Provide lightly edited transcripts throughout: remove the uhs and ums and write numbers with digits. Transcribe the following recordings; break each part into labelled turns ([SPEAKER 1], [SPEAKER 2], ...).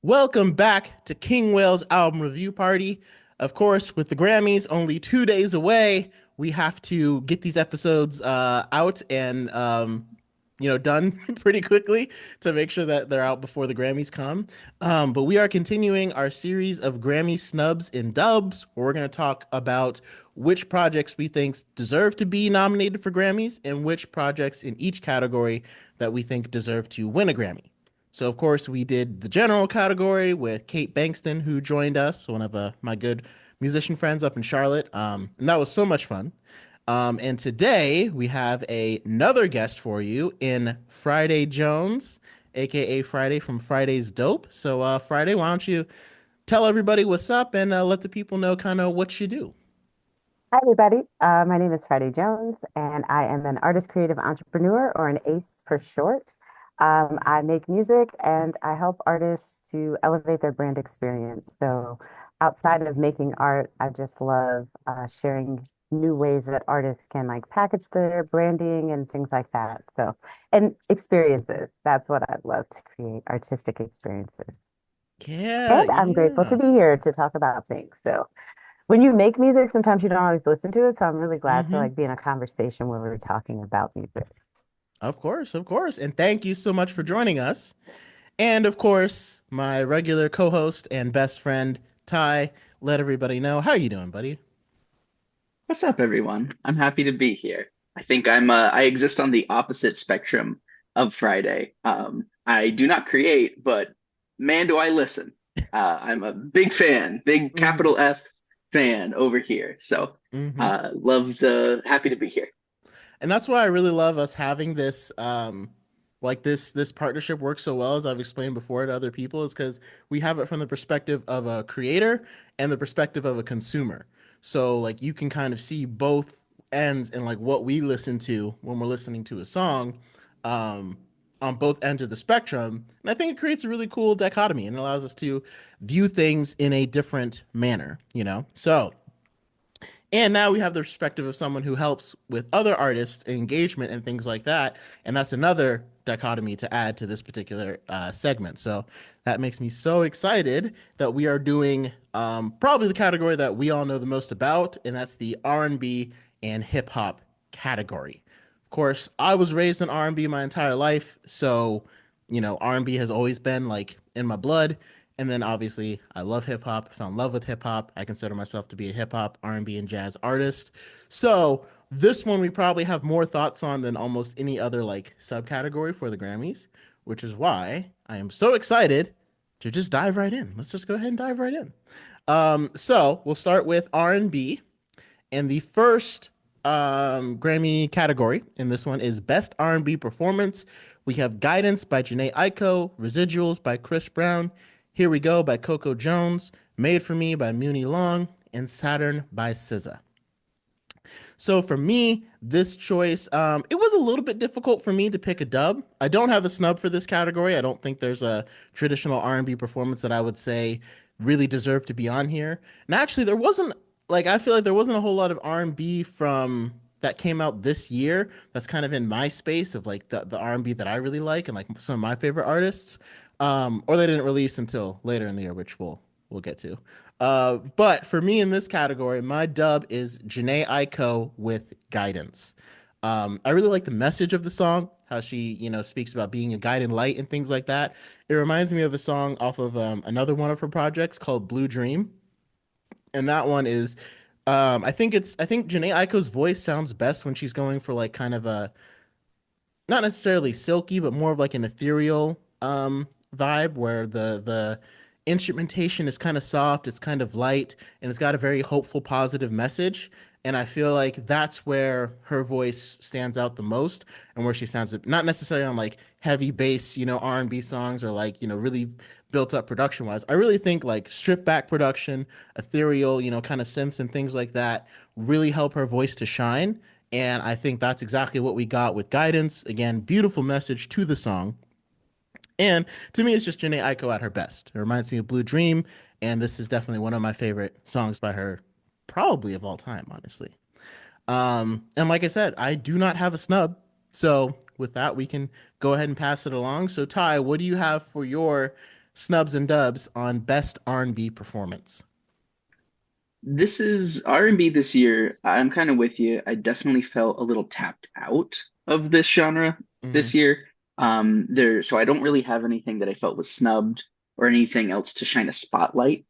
[SPEAKER 1] Welcome back to King Whale's album review party. Of course, with the Grammys only 2 days away, we have to get these episodes out and done pretty quickly to make sure that they're out before the Grammys come. But we are continuing our series of Grammy snubs and dubs, where we're going to talk about which projects we think deserve to be nominated for Grammys and which projects in each category that we think deserve to win a Grammy. So, of course, we did the general category with Kate Bankston, who joined us, one of my good musician friends up in Charlotte. And that was so much fun. And today we have another guest for you in Friday Jones, aka Friday from Friday's Dope. So, Friday, why don't you tell everybody what's up and let the people know kind of what you do?
[SPEAKER 2] Hi, everybody. My name is Friday Jones, and I am an artist creative entrepreneur, or an ACE for short. I make music and I help artists to elevate their brand experience. So, outside of making art, I just love sharing new ways that artists can like package their branding and things like that. So, and experiences. That's what I love to create, artistic experiences.
[SPEAKER 1] Yeah,
[SPEAKER 2] And I'm grateful to
[SPEAKER 1] yeah.
[SPEAKER 2] be here to talk about things. So, when you make music, sometimes you don't always listen to it. So I'm really glad to
[SPEAKER 1] Hmm.
[SPEAKER 2] like be in a conversation where we're talking about music.
[SPEAKER 1] Of course, of course. And thank you so much for joining us. And of course, my regular co-host and best friend, Ty, let everybody know. How are you doing, buddy?
[SPEAKER 3] What's up, everyone? I'm happy to be here. I exist on the opposite spectrum of Friday. I do not create, but man, do I listen. I'm a big fan, big
[SPEAKER 1] Hmm.
[SPEAKER 3] capital F fan over here. So,
[SPEAKER 1] Hmm.
[SPEAKER 3] happy to be here.
[SPEAKER 1] And that's why I really love us having this this partnership works so well, as I've explained before to other people, is because we have it from the perspective of a creator and the perspective of a consumer. So like you can kind of see both ends and like what we listen to when we're listening to a song um on both ends of the spectrum. And I think it creates a really cool dichotomy and allows us to view things in a different manner, you know? So and now we have the perspective of someone who helps with other artists engagement and things like that. And that's another dichotomy to add to this particular segment. So that makes me so excited that we are doing probably the category that we all know the most about, and that's the R&B and hip hop category. Of course, I was raised in R&B my entire life, so R&B has always been like in my blood. And then obviously I love hip hop, fell in love with hip hop. I consider myself to be a hip hop, R&B, and jazz artist. So this one we probably have more thoughts on than almost any other like subcategory for the Grammys, which is why I am so excited to just dive right in. Let's just go ahead and dive right in. So we'll start with R&B, and the first Grammy category in this one is Best R&B Performance. We have Guidance by Jhené Aiko, Residuals by Chris Brown, Here We Go by Coco Jones, Made for Me by Muni Long, and Saturn by SZA. So for me, this choice, it was a little bit difficult for me to pick a dub. I don't have a snub for this category. I don't think there's a traditional R&B performance that I would say really deserved to be on here. And actually, there wasn't like I feel like there wasn't a whole lot of R&B from that came out this year. That's kind of in my space of like the R&B that I really like and like some of my favorite artists. Or they didn't release until later in the year, which we'll get to. But for me in this category, my dub is Jhené Aiko with Guidance. I really like the message of the song, how she, speaks about being a guiding light and things like that. It reminds me of a song off of another one of her projects called Blue Dream. And that one is, I think Jhené Aiko's voice sounds best when she's going for like kind of a, not necessarily silky, but more of like an ethereal vibe where the instrumentation is kind of soft, it's kind of light, and it's got a very hopeful, positive message. And I feel like that's where her voice stands out the most, and where she sounds not necessarily on like heavy bass, R&B songs or like really built up production wise. I really think like stripped back production, ethereal, kind of synths and things like that really help her voice to shine. And I think that's exactly what we got with Guidance. Again, beautiful message to the song. And to me, it's just Jhené Aiko at her best. It reminds me of Blue Dream, and this is definitely one of my favorite songs by her, probably of all time, honestly. And like I said, I do not have a snub. So with that, we can go ahead and pass it along. So Ty, what do you have for your snubs and dubs on best R&B performance.
[SPEAKER 3] This is R&B this year. I'm kind of with you. I definitely felt a little tapped out of this genre
[SPEAKER 1] Hmm.
[SPEAKER 3] this year. So I don't really have anything that I felt was snubbed or anything else to shine a spotlight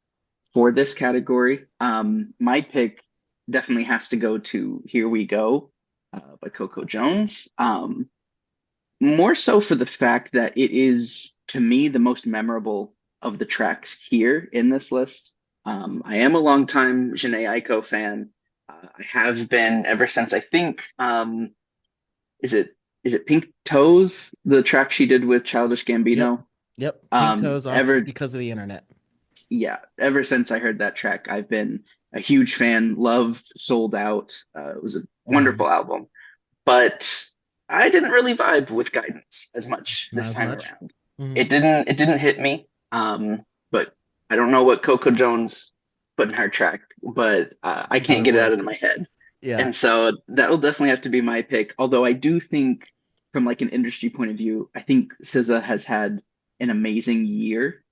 [SPEAKER 3] for this category. My pick definitely has to go to Here We Go by Coco Jones. More so for the fact that it is, to me, the most memorable of the tracks here in this list. I am a longtime Jhené Aiko fan. I have been ever since I think is it is it Pink Toes, the track she did with Childish
[SPEAKER 1] Yep.
[SPEAKER 3] Gambino?
[SPEAKER 1] Yep. Pink toes off of
[SPEAKER 3] Ever
[SPEAKER 1] because of the internet.
[SPEAKER 3] Yeah, ever since I heard that track, I've been a huge fan. Loved, sold out. It was a
[SPEAKER 1] Hmm.
[SPEAKER 3] wonderful album, but I didn't really vibe with Guidance as much
[SPEAKER 1] Not
[SPEAKER 3] this
[SPEAKER 1] as
[SPEAKER 3] time
[SPEAKER 1] much.
[SPEAKER 3] around.
[SPEAKER 1] Hmm.
[SPEAKER 3] It didn't hit me. But I don't know what Coco Jones put in her track, but I
[SPEAKER 1] But
[SPEAKER 3] can't
[SPEAKER 1] it
[SPEAKER 3] get it out of
[SPEAKER 1] worked.
[SPEAKER 3] my head.
[SPEAKER 1] Yeah.
[SPEAKER 3] And so that'll definitely have to be my pick. Although I do think, from like an industry point of view, I think SZA has had an amazing year,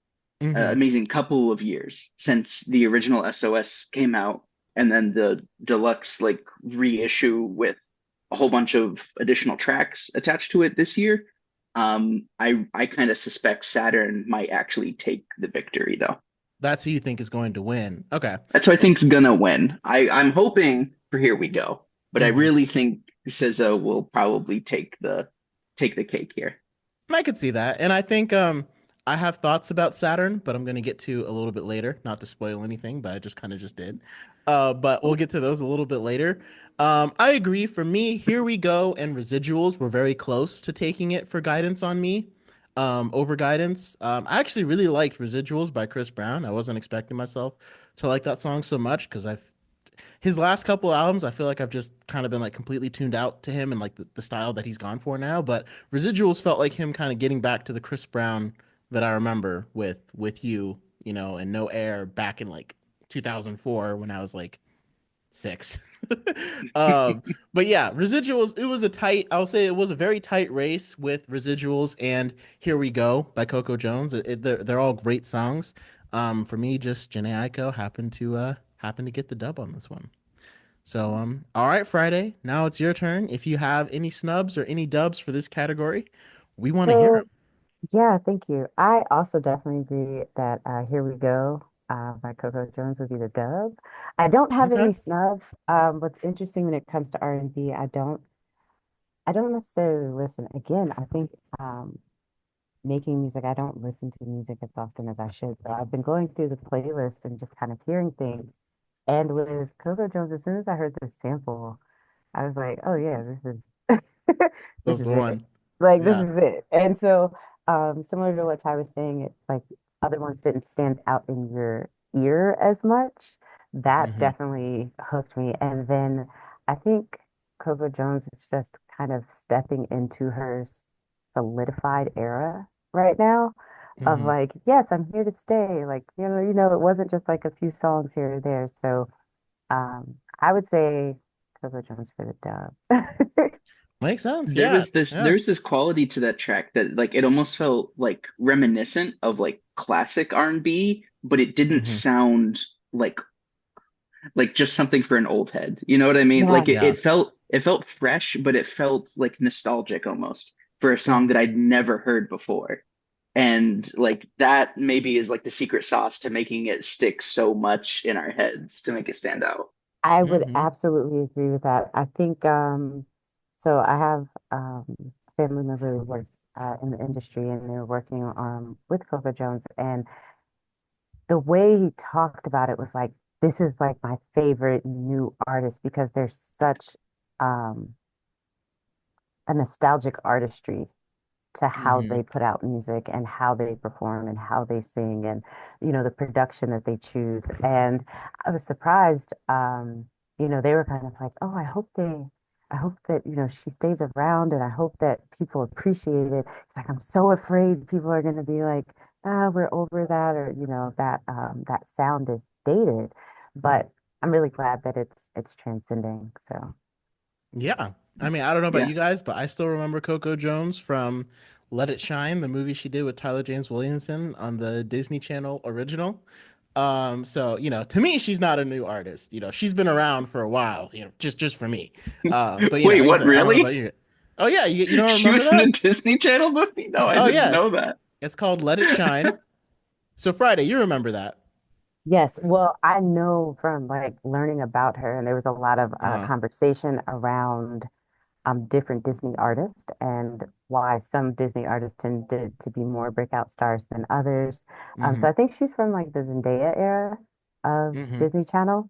[SPEAKER 1] Hmm.
[SPEAKER 3] amazing couple of years since the original SOS came out, and then the deluxe like reissue with a whole bunch of additional tracks attached to it this year. I kind of suspect Saturn might actually take the victory though.
[SPEAKER 1] That's who you think is going to win. Okay.
[SPEAKER 3] That's who I think's gonna win. I'm hoping for Here We Go, but I
[SPEAKER 1] Hmm.
[SPEAKER 3] really think SZA will probably take the cake here.
[SPEAKER 1] I could see that. And I think I have thoughts about Saturn, but I'm going to get to a little bit later, not to spoil anything, but I just kind of just did. But we'll get to those a little bit later. I agree. For me, Here We Go and Residuals were very close to taking it for guidance on me, over guidance. I actually really liked Residuals by Chris Brown. I wasn't expecting myself to like that song so much because I've his last couple albums, I feel like I've just kind of been like completely tuned out to him and like the style that he's gone for now. But Residuals felt like him kind of getting back to the Chris Brown that I remember with you, and No Air back in like 2004 when I was like six. um, but yeah, Residuals. It was a tight. I'll say it was a very tight race with Residuals and Here We Go by Coco Jones. They're all great songs. For me, just Jhené Aiko happened to get the dub on this one. So all right, Friday. Now it's your turn. If you have any snubs or any dubs for this category, we want to hear them.
[SPEAKER 2] So, yeah, thank you. I also definitely agree that Here We Go by Coco Jones would be the dub. I don't have
[SPEAKER 1] Okay.
[SPEAKER 2] any snubs. What's interesting when it comes to R&B, I don't necessarily listen. Again, I think making music, I don't listen to music as often as I should. So I've been going through the playlist and just kind of hearing things. And with Coco Jones, as soon as I heard the sample, I was like, oh yeah, this is this
[SPEAKER 1] Those
[SPEAKER 2] is
[SPEAKER 1] the
[SPEAKER 2] it.
[SPEAKER 1] one.
[SPEAKER 2] Like this
[SPEAKER 1] Yeah.
[SPEAKER 2] is it. And so similar to what Ty was saying, it's like other ones didn't stand out in your ear as much. That
[SPEAKER 1] Hmm.
[SPEAKER 2] definitely hooked me. And then I think Coco Jones is just kind of stepping into her solidified era right now of
[SPEAKER 1] Hmm.
[SPEAKER 2] like, yes, I'm here to stay. Like, it wasn't just like a few songs here or there. So I would say Coco Jones for the dub.
[SPEAKER 1] Makes sense.
[SPEAKER 3] There
[SPEAKER 1] Yeah.
[SPEAKER 3] was this
[SPEAKER 1] Yeah.
[SPEAKER 3] there was this quality to that track that like it almost felt like reminiscent of like classic R&B, but it didn't
[SPEAKER 1] Hmm.
[SPEAKER 3] sound like just something for an old head. You know what I mean?
[SPEAKER 2] Yeah.
[SPEAKER 3] Like it,
[SPEAKER 1] Yeah.
[SPEAKER 3] it felt it felt fresh, but it felt like nostalgic almost for a song
[SPEAKER 1] Hmm.
[SPEAKER 3] that I'd never heard before. And like that maybe is like the secret sauce to making it stick so much in our heads to make it stand out.
[SPEAKER 2] I would
[SPEAKER 1] Hmm.
[SPEAKER 2] absolutely agree with that. I think so I have a family member who works in the industry and they're working with Coco Jones and the way he talked about it was like this is like my favorite new artist because there's such um a nostalgic artistry to how
[SPEAKER 1] Hmm.
[SPEAKER 2] they put out music and how they perform and how they sing and the production that they choose. And I was surprised, they were kind of like, oh, I hope that, she stays around and I hope that people appreciate it. It's like I'm so afraid people are gonna be like, ah, we're over that or that sound is dated. But I'm really glad that it's transcending. So
[SPEAKER 1] Yeah. I mean, I don't know about
[SPEAKER 3] Yeah.
[SPEAKER 1] you guys, but I still remember Coco Jones from Let It Shine, the movie she did with Tyler James Williamson on the Disney Channel original. So to me, she's not a new artist. She's been around for a while. Just for me. But
[SPEAKER 3] Wait,
[SPEAKER 1] like I
[SPEAKER 3] what,
[SPEAKER 1] said, I don't know about
[SPEAKER 3] really?
[SPEAKER 1] you. Oh yeah, you don't
[SPEAKER 3] She
[SPEAKER 1] remember
[SPEAKER 3] was in a
[SPEAKER 1] that?
[SPEAKER 3] Disney Channel movie? No, I
[SPEAKER 1] Oh
[SPEAKER 3] didn't know
[SPEAKER 1] yes,
[SPEAKER 3] that.
[SPEAKER 1] it's called Let It Shine. So Friday, you remember that?
[SPEAKER 2] Yes, well, I know from like learning about her, and there was a lot of
[SPEAKER 1] Uh-huh.
[SPEAKER 2] conversation around different Disney artists and why some Disney artists tended to be more breakout stars than others.
[SPEAKER 1] Mm-hmm.
[SPEAKER 2] So I think she's from like the Zendaya era of
[SPEAKER 1] Mm-hmm.
[SPEAKER 2] Disney Channel.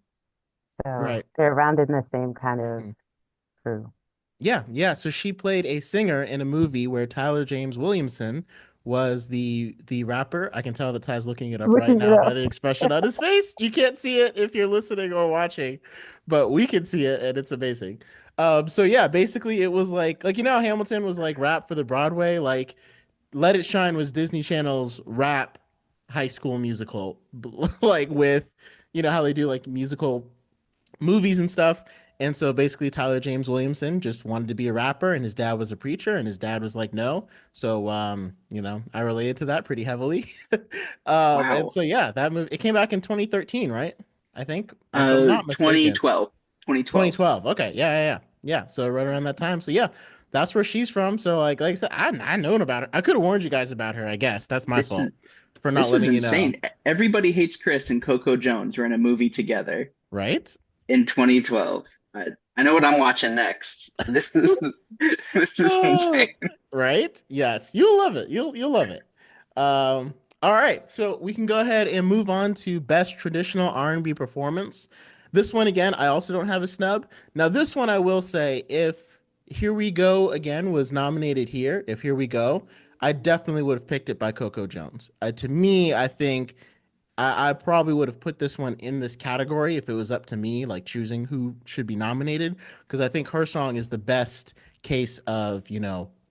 [SPEAKER 2] So
[SPEAKER 1] Right.
[SPEAKER 2] they're around in the same kind of
[SPEAKER 1] Mm-hmm.
[SPEAKER 2] crew.
[SPEAKER 1] Yeah, yeah. So she played a singer in a movie where Tyler James Williamson was the rapper. I can tell that Ty's looking it up right
[SPEAKER 2] Looking it
[SPEAKER 1] now by
[SPEAKER 2] up.
[SPEAKER 1] the expression on his face. You can't see it if you're listening or watching, but we can see it, and it's amazing. So yeah, basically it was like how Hamilton was like rap for the Broadway, like Let It Shine was Disney Channel's rap high school musical, like with how they do like musical movies and stuff. And so basically, Tyler James Williamson just wanted to be a rapper, and his dad was a preacher, and his dad was like, no. So, I related to that pretty heavily. And
[SPEAKER 3] Wow.
[SPEAKER 1] so, yeah, that movie, it came back in 2013, right? I think, if I'm not mistaken.
[SPEAKER 3] 2012. 2012.
[SPEAKER 1] 2012. Okay. Yeah, yeah, yeah. Yeah. So, right around that time. So, yeah, that's where she's from. So, like I said, I known about her. I could have warned you guys about her, I guess. That's my
[SPEAKER 3] This is
[SPEAKER 1] fault for not
[SPEAKER 3] this is
[SPEAKER 1] letting you know.
[SPEAKER 3] insane. Everybody Hates Chris and Coco Jones were in a movie together
[SPEAKER 1] Right?
[SPEAKER 3] in 2012. I know what I'm watching next. This is
[SPEAKER 1] Oh,
[SPEAKER 3] insane.
[SPEAKER 1] right? Yes, you'll love it. You'll love it. All right, so we can go ahead and move on to best traditional R&B performance. This one again, I also don't have a snub. Now, this one I will say, if Here We Go again was nominated here, if Here We Go, I definitely would have picked it by Coco Jones. To me, I think I probably would have put this one in this category if it was up to me, like choosing who should be nominated, because I think her song is the best case of,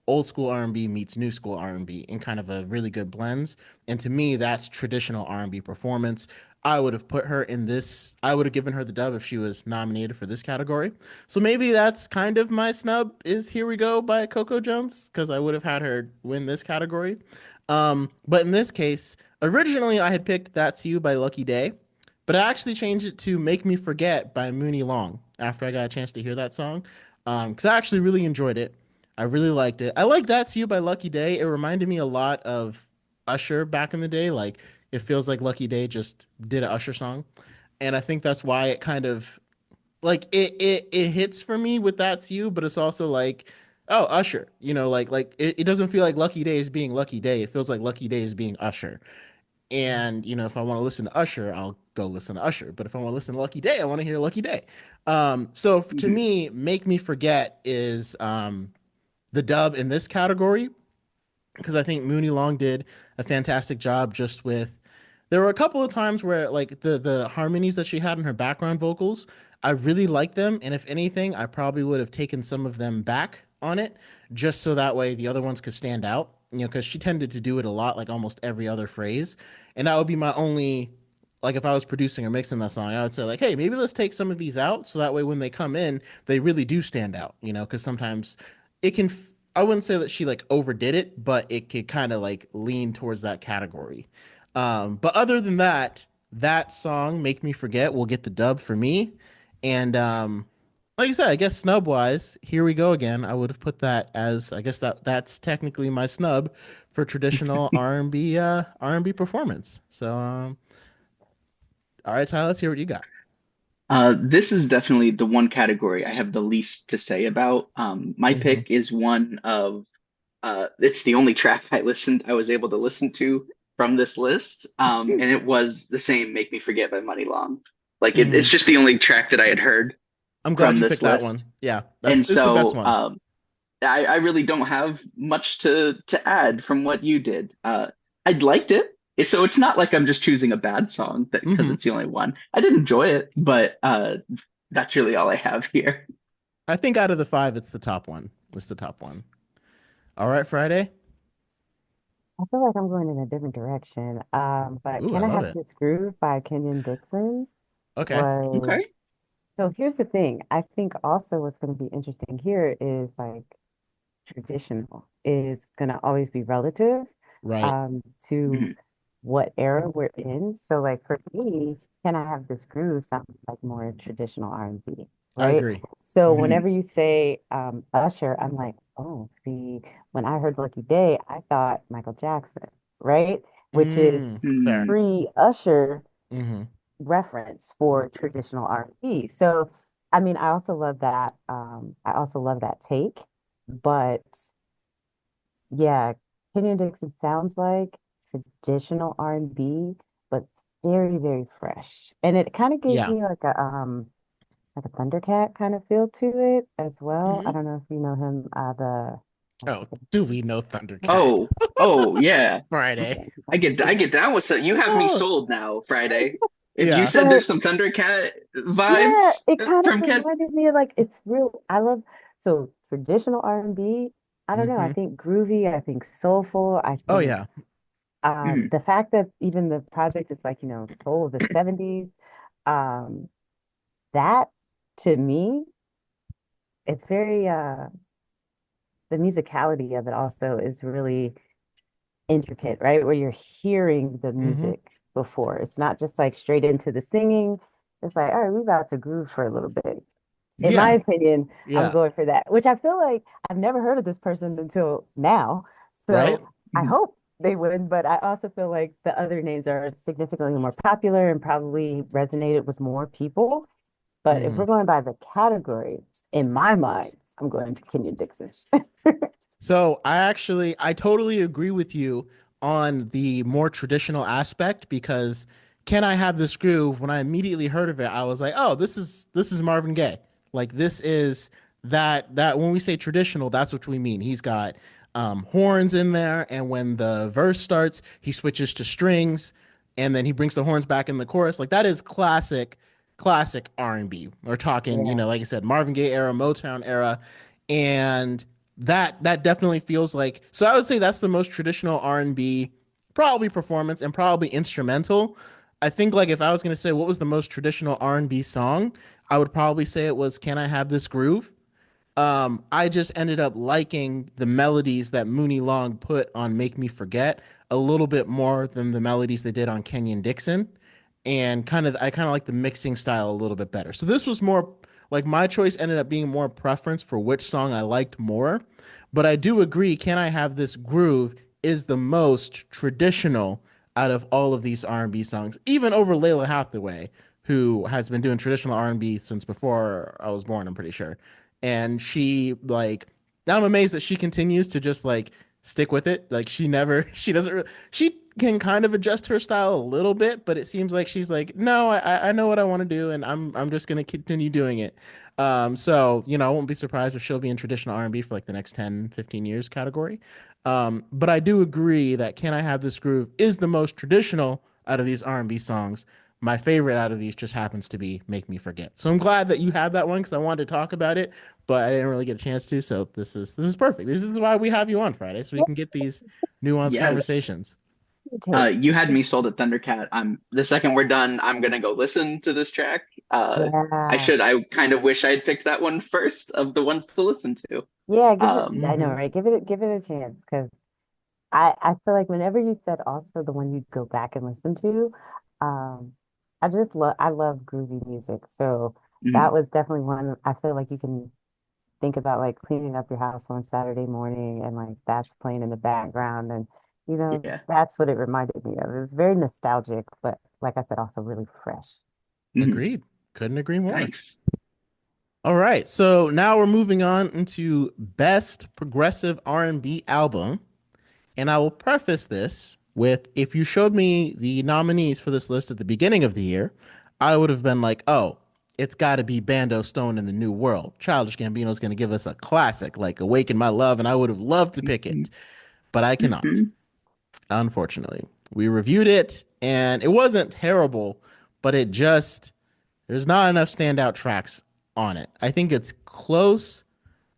[SPEAKER 1] old school R&B meets new school R&B in kind of a really good blends. And to me, that's traditional R&B performance. I would have put her in this. I would have given her the dub if she was nominated for this category. So maybe that's kind of my snub is Here We Go by Coco Jones, because I would have had her win this category. But in this case, originally I had picked That's You by Lucky Daye, but I actually changed it to Make Me Forget by Muni Long after I got a chance to hear that song. Because I actually really enjoyed it. I really liked it. I like That's You by Lucky Daye. It reminded me a lot of Usher back in the day. Like it feels like Lucky Daye just did an Usher song. And I think that's why it kind of like it hits for me with That's You, but it's also like, oh, Usher, like it doesn't feel like Lucky Day is being Lucky Day. It feels like Lucky Day is being Usher. And if I want to listen to Usher, I'll go listen to Usher. But if I want to listen to Lucky Day, I want to hear Lucky Day. So to
[SPEAKER 3] Mhm.
[SPEAKER 1] me, Make Me Forget is the dub in this category because I think Mooney Long did a fantastic job just with. There were a couple of times where like the harmonies that she had in her background vocals, I really liked them, and if anything, I probably would have taken some of them back on it just so that way the other ones could stand out. Because she tended to do it a lot, like almost every other phrase, and that would be my only like if I was producing or mixing that song, I would say like, hey, maybe let's take some of these out so that way when they come in, they really do stand out. Because sometimes it can. I wouldn't say that she like overdid it, but it could kind of like lean towards that category. But other than that, that song "Make Me Forget" will get the dub for me. And like I said, I guess snub wise, here we go again. I would have put that as I guess that's technically my snub for traditional R&B performance. So all right, Tyler, let's hear what you got.
[SPEAKER 3] This is definitely the one category I have the least to say about. My
[SPEAKER 1] Hmm.
[SPEAKER 3] pick is one of it's the only track I was able to listen to from this list. And it was the same Make Me Forget by Money Long. Like it's
[SPEAKER 1] Hmm.
[SPEAKER 3] just the only track that I had heard
[SPEAKER 1] I'm glad
[SPEAKER 3] from
[SPEAKER 1] you
[SPEAKER 3] this
[SPEAKER 1] picked that
[SPEAKER 3] list.
[SPEAKER 1] one. Yeah, that's
[SPEAKER 3] And
[SPEAKER 1] this is the best
[SPEAKER 3] so
[SPEAKER 1] one.
[SPEAKER 3] I really don't have much to add from what you did. I liked it. So it's not like I'm just choosing a bad song that because
[SPEAKER 1] Hmm.
[SPEAKER 3] it's the only one. I did enjoy it, but that's really all I have here.
[SPEAKER 1] I think out of the five, it's the top one. It's the top one. All right, Friday.
[SPEAKER 2] I feel like I'm going in a different direction. But
[SPEAKER 1] Ooh, I
[SPEAKER 2] Can I
[SPEAKER 1] love
[SPEAKER 2] Have
[SPEAKER 1] it.
[SPEAKER 2] This Groove by Kenyon Dixon
[SPEAKER 1] Okay.
[SPEAKER 2] was,
[SPEAKER 3] Okay.
[SPEAKER 2] so here's the thing. I think also what's going to be interesting here is like traditional is going to always be relative
[SPEAKER 1] Right.
[SPEAKER 2] um, to
[SPEAKER 3] Mhm.
[SPEAKER 2] what era we're in. So, like for me, Can I Have This Groove sounds like more traditional R&B,
[SPEAKER 1] I
[SPEAKER 2] right?
[SPEAKER 1] agree.
[SPEAKER 2] So,
[SPEAKER 1] Hmm.
[SPEAKER 2] whenever you say Usher, I'm like, oh, see, when I heard Lucky Day, I thought Michael Jackson, right? Which is
[SPEAKER 3] Mhm.
[SPEAKER 2] pre-Usher
[SPEAKER 1] Hmm.
[SPEAKER 2] reference for traditional R&B. So, I mean, I also love that. I also love that take, but yeah, Kenyon Dixon sounds like traditional R&B, but very, very fresh. And it kind of gave
[SPEAKER 1] Yeah.
[SPEAKER 2] me like a Thundercat kind of feel to it as well. I
[SPEAKER 1] Hmm.
[SPEAKER 2] don't know if you know him,
[SPEAKER 1] Oh, do we know Thundercat?
[SPEAKER 3] Oh, oh yeah.
[SPEAKER 1] Friday.
[SPEAKER 3] I get down with it. You have me
[SPEAKER 1] Oh,
[SPEAKER 3] sold now, Friday. If you
[SPEAKER 1] yeah.
[SPEAKER 3] said
[SPEAKER 2] but
[SPEAKER 3] there's some Thundercat
[SPEAKER 2] yeah,
[SPEAKER 3] vibes
[SPEAKER 2] it kind of
[SPEAKER 3] from Ken.
[SPEAKER 2] reminded me of like it's real. I love so traditional R&B. I don't know. I
[SPEAKER 1] Hmm.
[SPEAKER 2] think groovy. I think soulful. I
[SPEAKER 1] Oh,
[SPEAKER 2] think
[SPEAKER 1] yeah.
[SPEAKER 3] Mhm.
[SPEAKER 2] the fact that even the project is like, soul of the 70s, um, that to me, it's very the musicality of it also is really intricate, right? Where you're hearing the
[SPEAKER 1] Hmm.
[SPEAKER 2] music before. It's not just like straight into the singing. It's like, all right, we're about to groove for a little bit. In my
[SPEAKER 1] Yeah.
[SPEAKER 2] opinion, I'm
[SPEAKER 1] Yeah.
[SPEAKER 2] going for that, which I feel like I've never heard of this person until now.
[SPEAKER 1] Right?
[SPEAKER 2] So I
[SPEAKER 3] Mhm.
[SPEAKER 2] hope they win, but I also feel like the other names are significantly more popular and probably resonated with more people. But if
[SPEAKER 1] Hmm.
[SPEAKER 2] we're going by the category, in my mind, I'm going to Kenyon Dixon.
[SPEAKER 1] So I totally agree with you on the more traditional aspect because Can I Have This Groove? When I immediately heard of it, I was like, oh, this is Marvin Gaye. Like this is that when we say traditional, that's what we mean. He's got horns in there, and when the verse starts, he switches to strings, and then he brings the horns back in the chorus. Like that is classic R&B. We're talking,
[SPEAKER 2] Yeah.
[SPEAKER 1] like I said, Marvin Gaye era, Motown era, and that definitely feels like, so I would say that's the most traditional R&B probably performance and probably instrumental. I think like if I was going to say what was the most traditional R&B song, I would probably say it was Can I Have This Groove. I just ended up liking the melodies that Mooney Long put on Make Me Forget a little bit more than the melodies they did on Kenyon Dixon. And I kind of like the mixing style a little bit better. So this was more like my choice ended up being more preference for which song I liked more. But I do agree, Can I Have This Groove is the most traditional out of all of these R&B songs, even over Lalah Hathaway, who has been doing traditional R&B since before I was born, I'm pretty sure. And she like now I'm amazed that she continues to just like stick with it. Like she never she doesn't she can kind of adjust her style a little bit, but it seems like she's like, no, I know what I want to do, and I'm just gonna continue doing it. So I won't be surprised if she'll be in traditional R&B for like the next 10-15 years category. But I do agree that Can I Have This Groove is the most traditional out of these R&B songs. My favorite out of these just happens to be Make Me Forget. So I'm glad that you had that one because I wanted to talk about it, but I didn't really get a chance to. So this is perfect. This is why we have you on Friday, so we can get these nuanced
[SPEAKER 3] Yes.
[SPEAKER 1] conversations.
[SPEAKER 2] Take.
[SPEAKER 3] You had me sold at Thundercat. I'm the second we're done, I'm gonna go listen to this track. I
[SPEAKER 2] Yeah.
[SPEAKER 3] should. I kind of wish I had picked that one first of the ones to listen to.
[SPEAKER 2] Yeah, give it, I know,
[SPEAKER 1] Hmm.
[SPEAKER 2] right? Give it a chance because I feel like whenever you said also the one you'd go back and listen to, um, I love groovy music. So that
[SPEAKER 3] Mhm.
[SPEAKER 2] was definitely one I feel like you can think about like cleaning up your house on Saturday morning and like that's playing in the background and
[SPEAKER 3] Yeah.
[SPEAKER 2] that's what it reminded me of. It was very nostalgic, but like I said, also really fresh.
[SPEAKER 3] Mhm.
[SPEAKER 1] Agreed. Couldn't agree more.
[SPEAKER 3] Nice.
[SPEAKER 1] All right, so now we're moving on into best progressive R&B album. And I will preface this with if you showed me the nominees for this list at the beginning of the year, I would have been like, oh, it's got to be Bando Stone in the New World. Childish Gambino is going to give us a classic like Awaken My Love, and I would have loved to pick
[SPEAKER 3] Mhm.
[SPEAKER 1] it, but I cannot,
[SPEAKER 3] Mhm.
[SPEAKER 1] unfortunately. We reviewed it, and it wasn't terrible, but there's not enough standout tracks on it. I think it's close,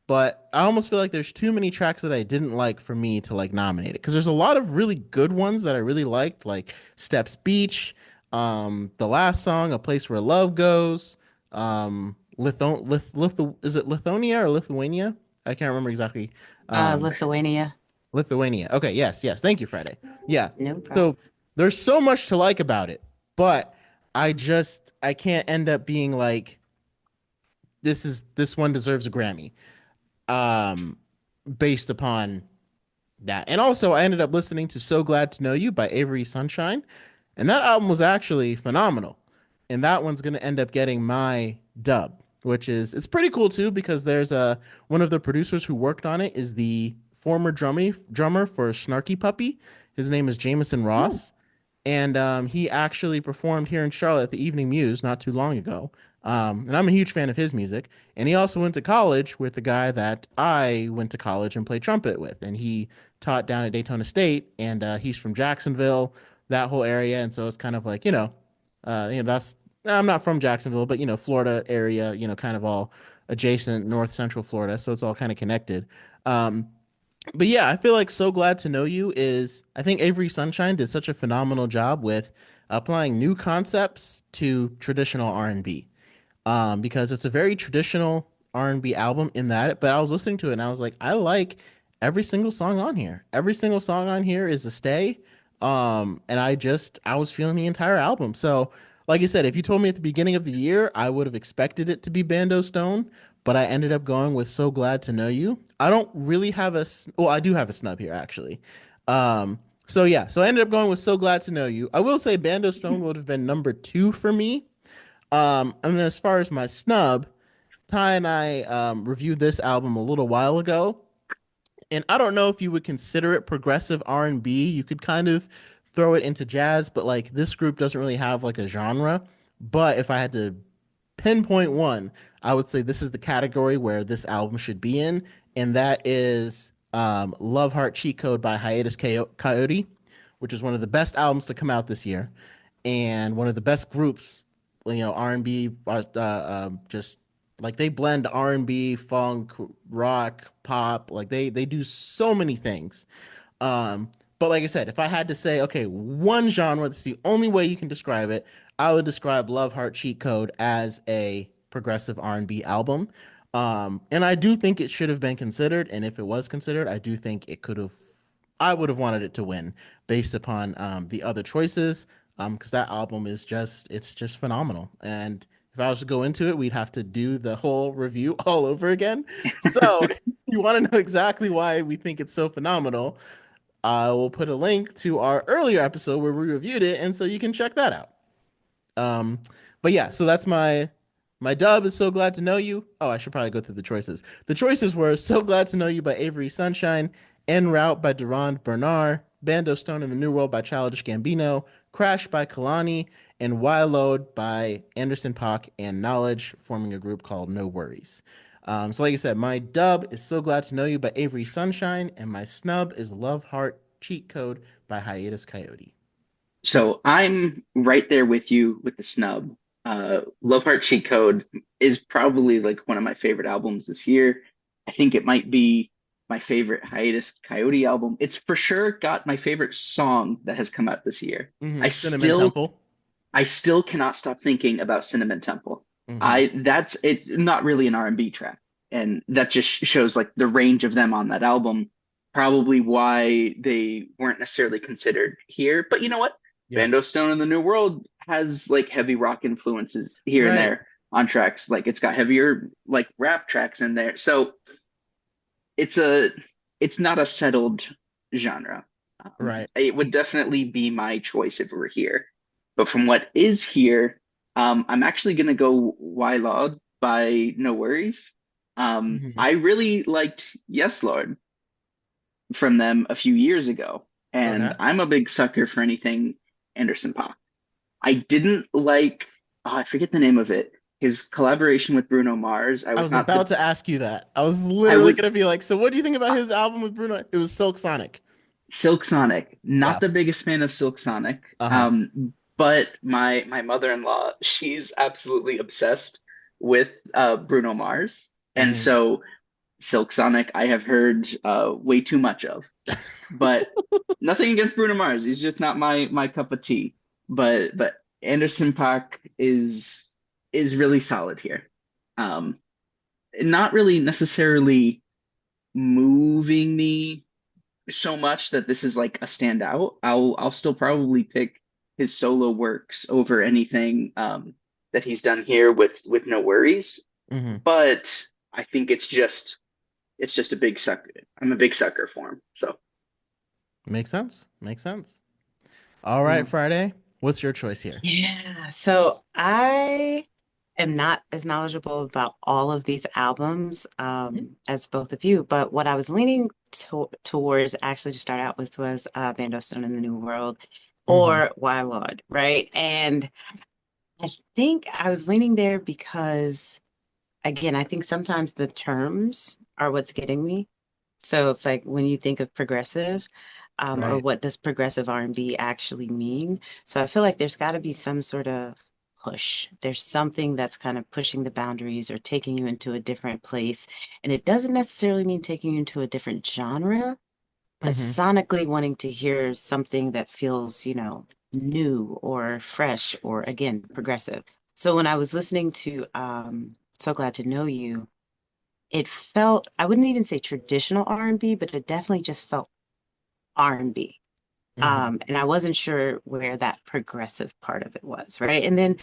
[SPEAKER 1] but I almost feel like there's too many tracks that I didn't like for me to like nominate it because there's a lot of really good ones that I really liked, like Steps Beach, the last song, A Place Where Love Goes, is it Lithonia or Lithuania? I can't remember exactly. Um,
[SPEAKER 4] Lithuania.
[SPEAKER 1] Lithuania. Okay, yes, yes. Thank you, Friday. Yeah.
[SPEAKER 4] No problem.
[SPEAKER 1] So there's so much to like about it, but I can't end up being like this one deserves a Grammy. Um, based upon that. And also I ended up listening to So Glad to Know You by Avery Sunshine, and that album was actually phenomenal. And that one's going to end up getting my dub, which is it's pretty cool too because there's a one of the producers who worked on it is the former drummer for Snarky Puppy. His name is Jameson
[SPEAKER 2] Hmm.
[SPEAKER 1] Ross, and he actually performed here in Charlotte at the Evening Muse not too long ago. And I'm a huge fan of his music. And he also went to college with the guy that I went to college and played trumpet with, and he taught down at Daytona State, and he's from Jacksonville, that whole area, and so it's kind of like that's I'm not from Jacksonville, but Florida area, kind of all adjacent North Central Florida, so it's all kind of connected. Um, but yeah, I feel like So Glad to Know You is I think Avery Sunshine did such a phenomenal job with applying new concepts to traditional R&B. Because it's a very traditional R&B album in that, but I was listening to it and I was like, I like every single song on here. Every single song on here is a stay. And I was feeling the entire album. So, like I said, if you told me at the beginning of the year, I would have expected it to be Bando Stone, but I ended up going with So Glad to Know You. I don't really have well, I do have a snub here actually. So yeah, so I ended up going with So Glad to Know You. I will say Bando Stone would have been number two for me. And then as far as my snub, Ty and I reviewed this album a little while ago, and I don't know if you would consider it progressive R&B. You could kind of throw it into jazz, but like this group doesn't really have like a genre. But if I had to pinpoint one, I would say this is the category where this album should be in, and that is Love Heart Cheat Code by Coyote, which is one of the best albums to come out this year and one of the best groups, R&B, just like they blend R&B, funk, rock, pop, like they do so many things. But like I said, if I had to say, okay, one genre, that's the only way you can describe it, I would describe Love Heart Cheat Code as a progressive R&B album. And I do think it should have been considered, and if it was considered, I do think it could have I would have wanted it to win based upon the other choices. Because that album is it's just phenomenal. And if I was to go into it, we'd have to do the whole review all over again. So if you want to know exactly why we think it's so phenomenal, I will put a link to our earlier episode where we reviewed it, and so you can check that out. Um, but yeah, so that's my dub is So Glad to Know You. Oh, I should probably go through the choices. The choices were So Glad to Know You by Avery Sunshine, En Route by Durand Bernarr, Bando Stone in the New World by Childish Gambino, Crash by Kehlani, and Load by Anderson Paak and Knxwledge, forming a group called NxWorries. So like I said, my dub is So Glad to Know You by Avery Sunshine, and my snub is Love Heart Cheat Code by Hiatus Coyote.
[SPEAKER 3] So I'm right there with you with the snub. Love Heart Cheat Code is probably like one of my favorite albums this year. I think it might be my favorite Hiatus Coyote album. It's for sure got my favorite song that has come out this year. I
[SPEAKER 1] Cinnamon
[SPEAKER 3] still
[SPEAKER 1] Temple.
[SPEAKER 3] I still cannot stop thinking about Cinnamon Temple.
[SPEAKER 1] Hmm.
[SPEAKER 3] I That's it, not really an R&B track, and that just shows like the range of them on that album. Probably why they weren't necessarily considered here. But you know what?
[SPEAKER 1] Yeah.
[SPEAKER 3] Bando Stone in the New World has like heavy rock influences here and
[SPEAKER 1] Right.
[SPEAKER 3] there on tracks. Like it's got heavier like rap tracks in there. So it's a it's not a settled genre.
[SPEAKER 1] Right.
[SPEAKER 3] It would definitely be my choice if it were here. But from what is here, I'm actually gonna go Why Lord by No Worries.
[SPEAKER 1] Hmm.
[SPEAKER 3] I really liked Yes Lord from them a few years ago, and
[SPEAKER 1] Okay.
[SPEAKER 3] I'm a big sucker for anything Anderson Paak. I didn't like, oh, I forget the name of it. His collaboration with Bruno Mars.
[SPEAKER 1] I was about to ask you that. I was
[SPEAKER 3] I
[SPEAKER 1] literally
[SPEAKER 3] was
[SPEAKER 1] gonna be like, so what do you think about his album with Bruno? It was Silk Sonic.
[SPEAKER 3] Silk Sonic. Not
[SPEAKER 1] Yeah.
[SPEAKER 3] the biggest fan of Silk Sonic.
[SPEAKER 1] Uh-huh.
[SPEAKER 3] But my mother-in-law, she's absolutely obsessed with Bruno Mars, and
[SPEAKER 1] Hmm.
[SPEAKER 3] so Silk Sonic I have heard way too much of. But nothing against Bruno Mars. He's just not my cup of tea. But Anderson Paak is really solid here. Um, Not really necessarily. moving me so much that this is like a standout. I'll still probably pick his solo works over anything that he's done here with No Worries.
[SPEAKER 1] Hmm.
[SPEAKER 3] But I think it's just a big sucker. I'm a big sucker for him. So
[SPEAKER 1] Makes sense. Makes sense. All right,
[SPEAKER 4] Mm.
[SPEAKER 1] Friday. What's your choice here?
[SPEAKER 4] Yeah, so I am not as knowledgeable about all of these albums as both of you, but what I was leaning towards actually to start out with was Bando Stone in the New World
[SPEAKER 1] Hmm.
[SPEAKER 4] or Wild, right? And I think I was leaning there because, again, I think sometimes the terms are what's getting me. So it's like when you think of progressive, or
[SPEAKER 3] right.
[SPEAKER 4] what does progressive R&B actually mean? So I feel like there's got to be some sort of push. There's something that's kind of pushing the boundaries or taking you into a different place. And it doesn't necessarily mean taking you into a different genre, but
[SPEAKER 1] Hmm.
[SPEAKER 4] sonically wanting to hear something that feels, new or fresh or again, progressive. So when I was listening to So Glad to Know You, it felt, I wouldn't even say traditional R&B, but it definitely just felt R&B.
[SPEAKER 1] Hmm.
[SPEAKER 4] And I wasn't sure where that progressive part of it was, right? And then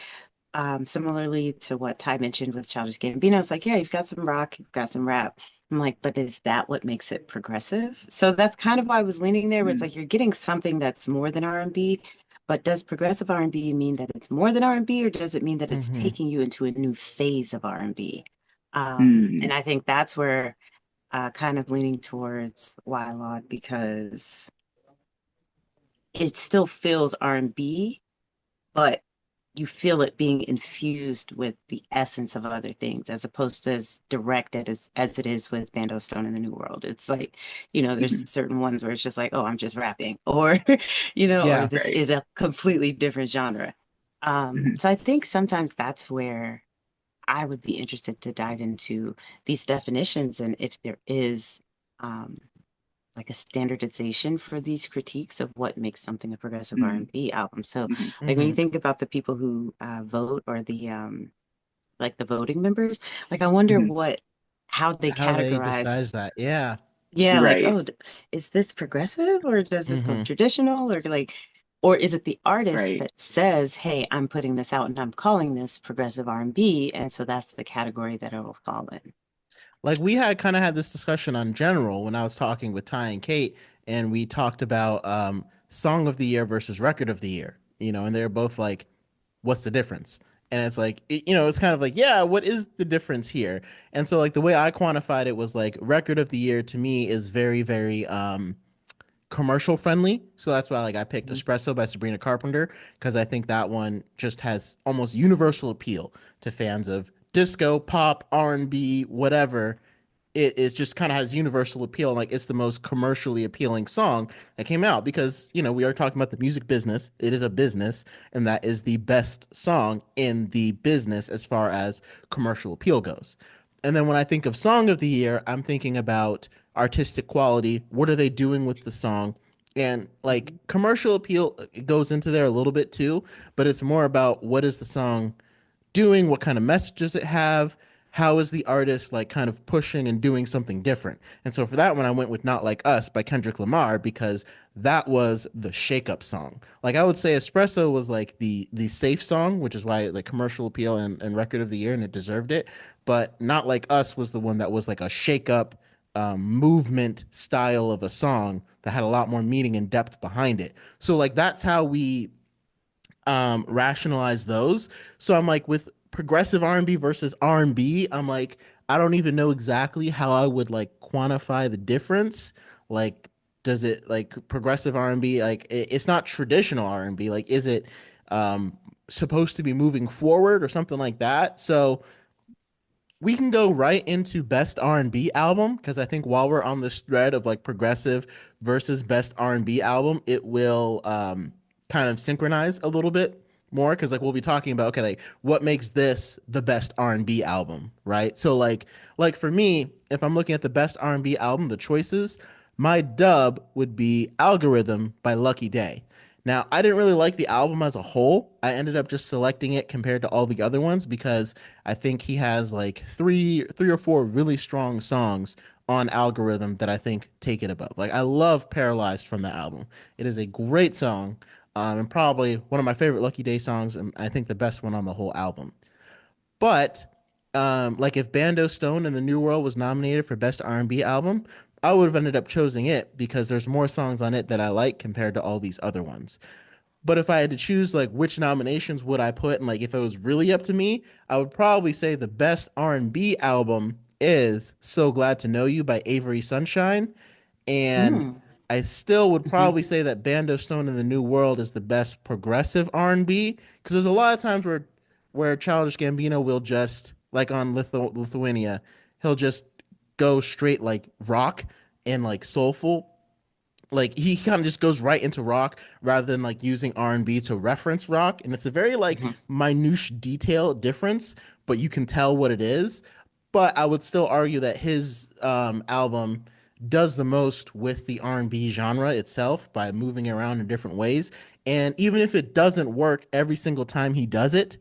[SPEAKER 4] similarly to what Ty mentioned with Childish Gambino, it's like, yeah, you've got some rock, you've got some rap. I'm like, but is that what makes it progressive? So that's kind of why I was leaning there, where it's
[SPEAKER 3] Mm,
[SPEAKER 4] like you're getting something that's more than R&B, but does progressive R&B mean that it's more than R&B, or does it mean that it's
[SPEAKER 1] Hmm.
[SPEAKER 4] taking you into a new phase of R&B? And
[SPEAKER 3] mm,
[SPEAKER 4] I think that's where kind of leaning towards Wildlord because it still feels R&B, but you feel it being infused with the essence of other things as opposed to as directed as it is with Bando Stone in the New World. It's like, there's
[SPEAKER 3] mhm,
[SPEAKER 4] certain ones where it's just like, oh, I'm just rapping, or, or
[SPEAKER 1] Yeah.
[SPEAKER 4] this
[SPEAKER 3] right.
[SPEAKER 4] is a completely different genre.
[SPEAKER 3] Mhm,
[SPEAKER 4] So I think sometimes that's where I would be interested to dive into these definitions and if there is um, like a standardization for these critiques of what makes something a progressive
[SPEAKER 3] mm,
[SPEAKER 4] R&B album. So
[SPEAKER 3] mhm,
[SPEAKER 4] like when you
[SPEAKER 1] Hmm.
[SPEAKER 4] think about the people who vote or the like the voting members, like I wonder
[SPEAKER 3] mhm,
[SPEAKER 4] what how they
[SPEAKER 1] How they decide
[SPEAKER 4] categorize.
[SPEAKER 1] that. Yeah.
[SPEAKER 4] Yeah, like,
[SPEAKER 3] right.
[SPEAKER 4] oh, is this progressive or does this go
[SPEAKER 1] Hmm.
[SPEAKER 4] traditional or like or is it the artist
[SPEAKER 3] Right.
[SPEAKER 4] that says, "Hey, I'm putting this out and I'm calling this progressive R&B," and so that's the category that it'll fall in.
[SPEAKER 1] Like we had kind of had this discussion on general when I was talking with Ty and Kate, and we talked about song of the year versus record of the year. And they're both like, "What's the difference?" And it's like, it's kind of like, yeah, what is the difference here? And so like the way I quantified it was like record of the year to me is very, very commercial friendly. So that's why like I picked
[SPEAKER 4] Mhm.
[SPEAKER 1] Espresso by Sabrina Carpenter because I think that one just has almost universal appeal to fans of disco, pop, R&B, whatever. It is just kind of has universal appeal. Like it's the most commercially appealing song that came out because, we are talking about the music business. It is a business, and that is the best song in the business as far as commercial appeal goes. And then when I think of song of the year, I'm thinking about artistic quality. What are they doing with the song? And like
[SPEAKER 4] Mhm.
[SPEAKER 1] commercial appeal goes into there a little bit too, but it's more about what is the song doing, what kind of message does it have, how is the artist like kind of pushing and doing something different. And so for that one I went with Not Like Us by Kendrick Lamar because that was the shake up song. Like I would say Espresso was like the safe song, which is why like commercial appeal and record of the year, and it deserved it. But Not Like Us was the one that was like a shake up movement style of a song that had a lot more meaning and depth behind it. So like that's how we rationalize those. So I'm like with progressive R&B versus R&B, I'm like I don't even know exactly how I would like quantify the difference. Like does it like progressive R&B like it's not traditional R&B, like is it supposed to be moving forward or something like that? So we can go right into best R&B album because I think while we're on this thread of like progressive versus best R&B album, it will kind of synchronize a little bit more because like we'll be talking about okay like what makes this the best R&B album, right? So like for me, if I'm looking at the best R&B album, the choices, my dub would be Algorithm by Lucky Day. Now, I didn't really like the album as a whole. I ended up just selecting it compared to all the other ones because I think he has like three or four really strong songs on Algorithm that I think take it above. Like I love Paralyzed from the album. It is a great song, and probably one of my favorite Lucky Day songs, and I think the best one on the whole album. But like if Bando Stone in the New World was nominated for Best R&B Album, I would have ended up choosing it because there's more songs on it that I like compared to all these other ones. But if I had to choose like which nominations would I put and like if it was really up to me, I would probably say the best R&B album is So Glad to Know You by Avery Sunshine, and
[SPEAKER 4] Mm.
[SPEAKER 1] I still would
[SPEAKER 4] Hmm.
[SPEAKER 1] probably say that Bando Stone in the New World is the best progressive R&B because there's a lot of times where Childish Gambino will just like on Lithuania, he'll just go straight like rock and like soulful, like he kind of just goes right into rock rather than like using R&B to reference rock, and it's a very like
[SPEAKER 4] Hmm.
[SPEAKER 1] minute detail difference, but you can tell what it is. But I would still argue that his album does the most with the R&B genre itself by moving around in different ways, and even if it doesn't work every single time he does it,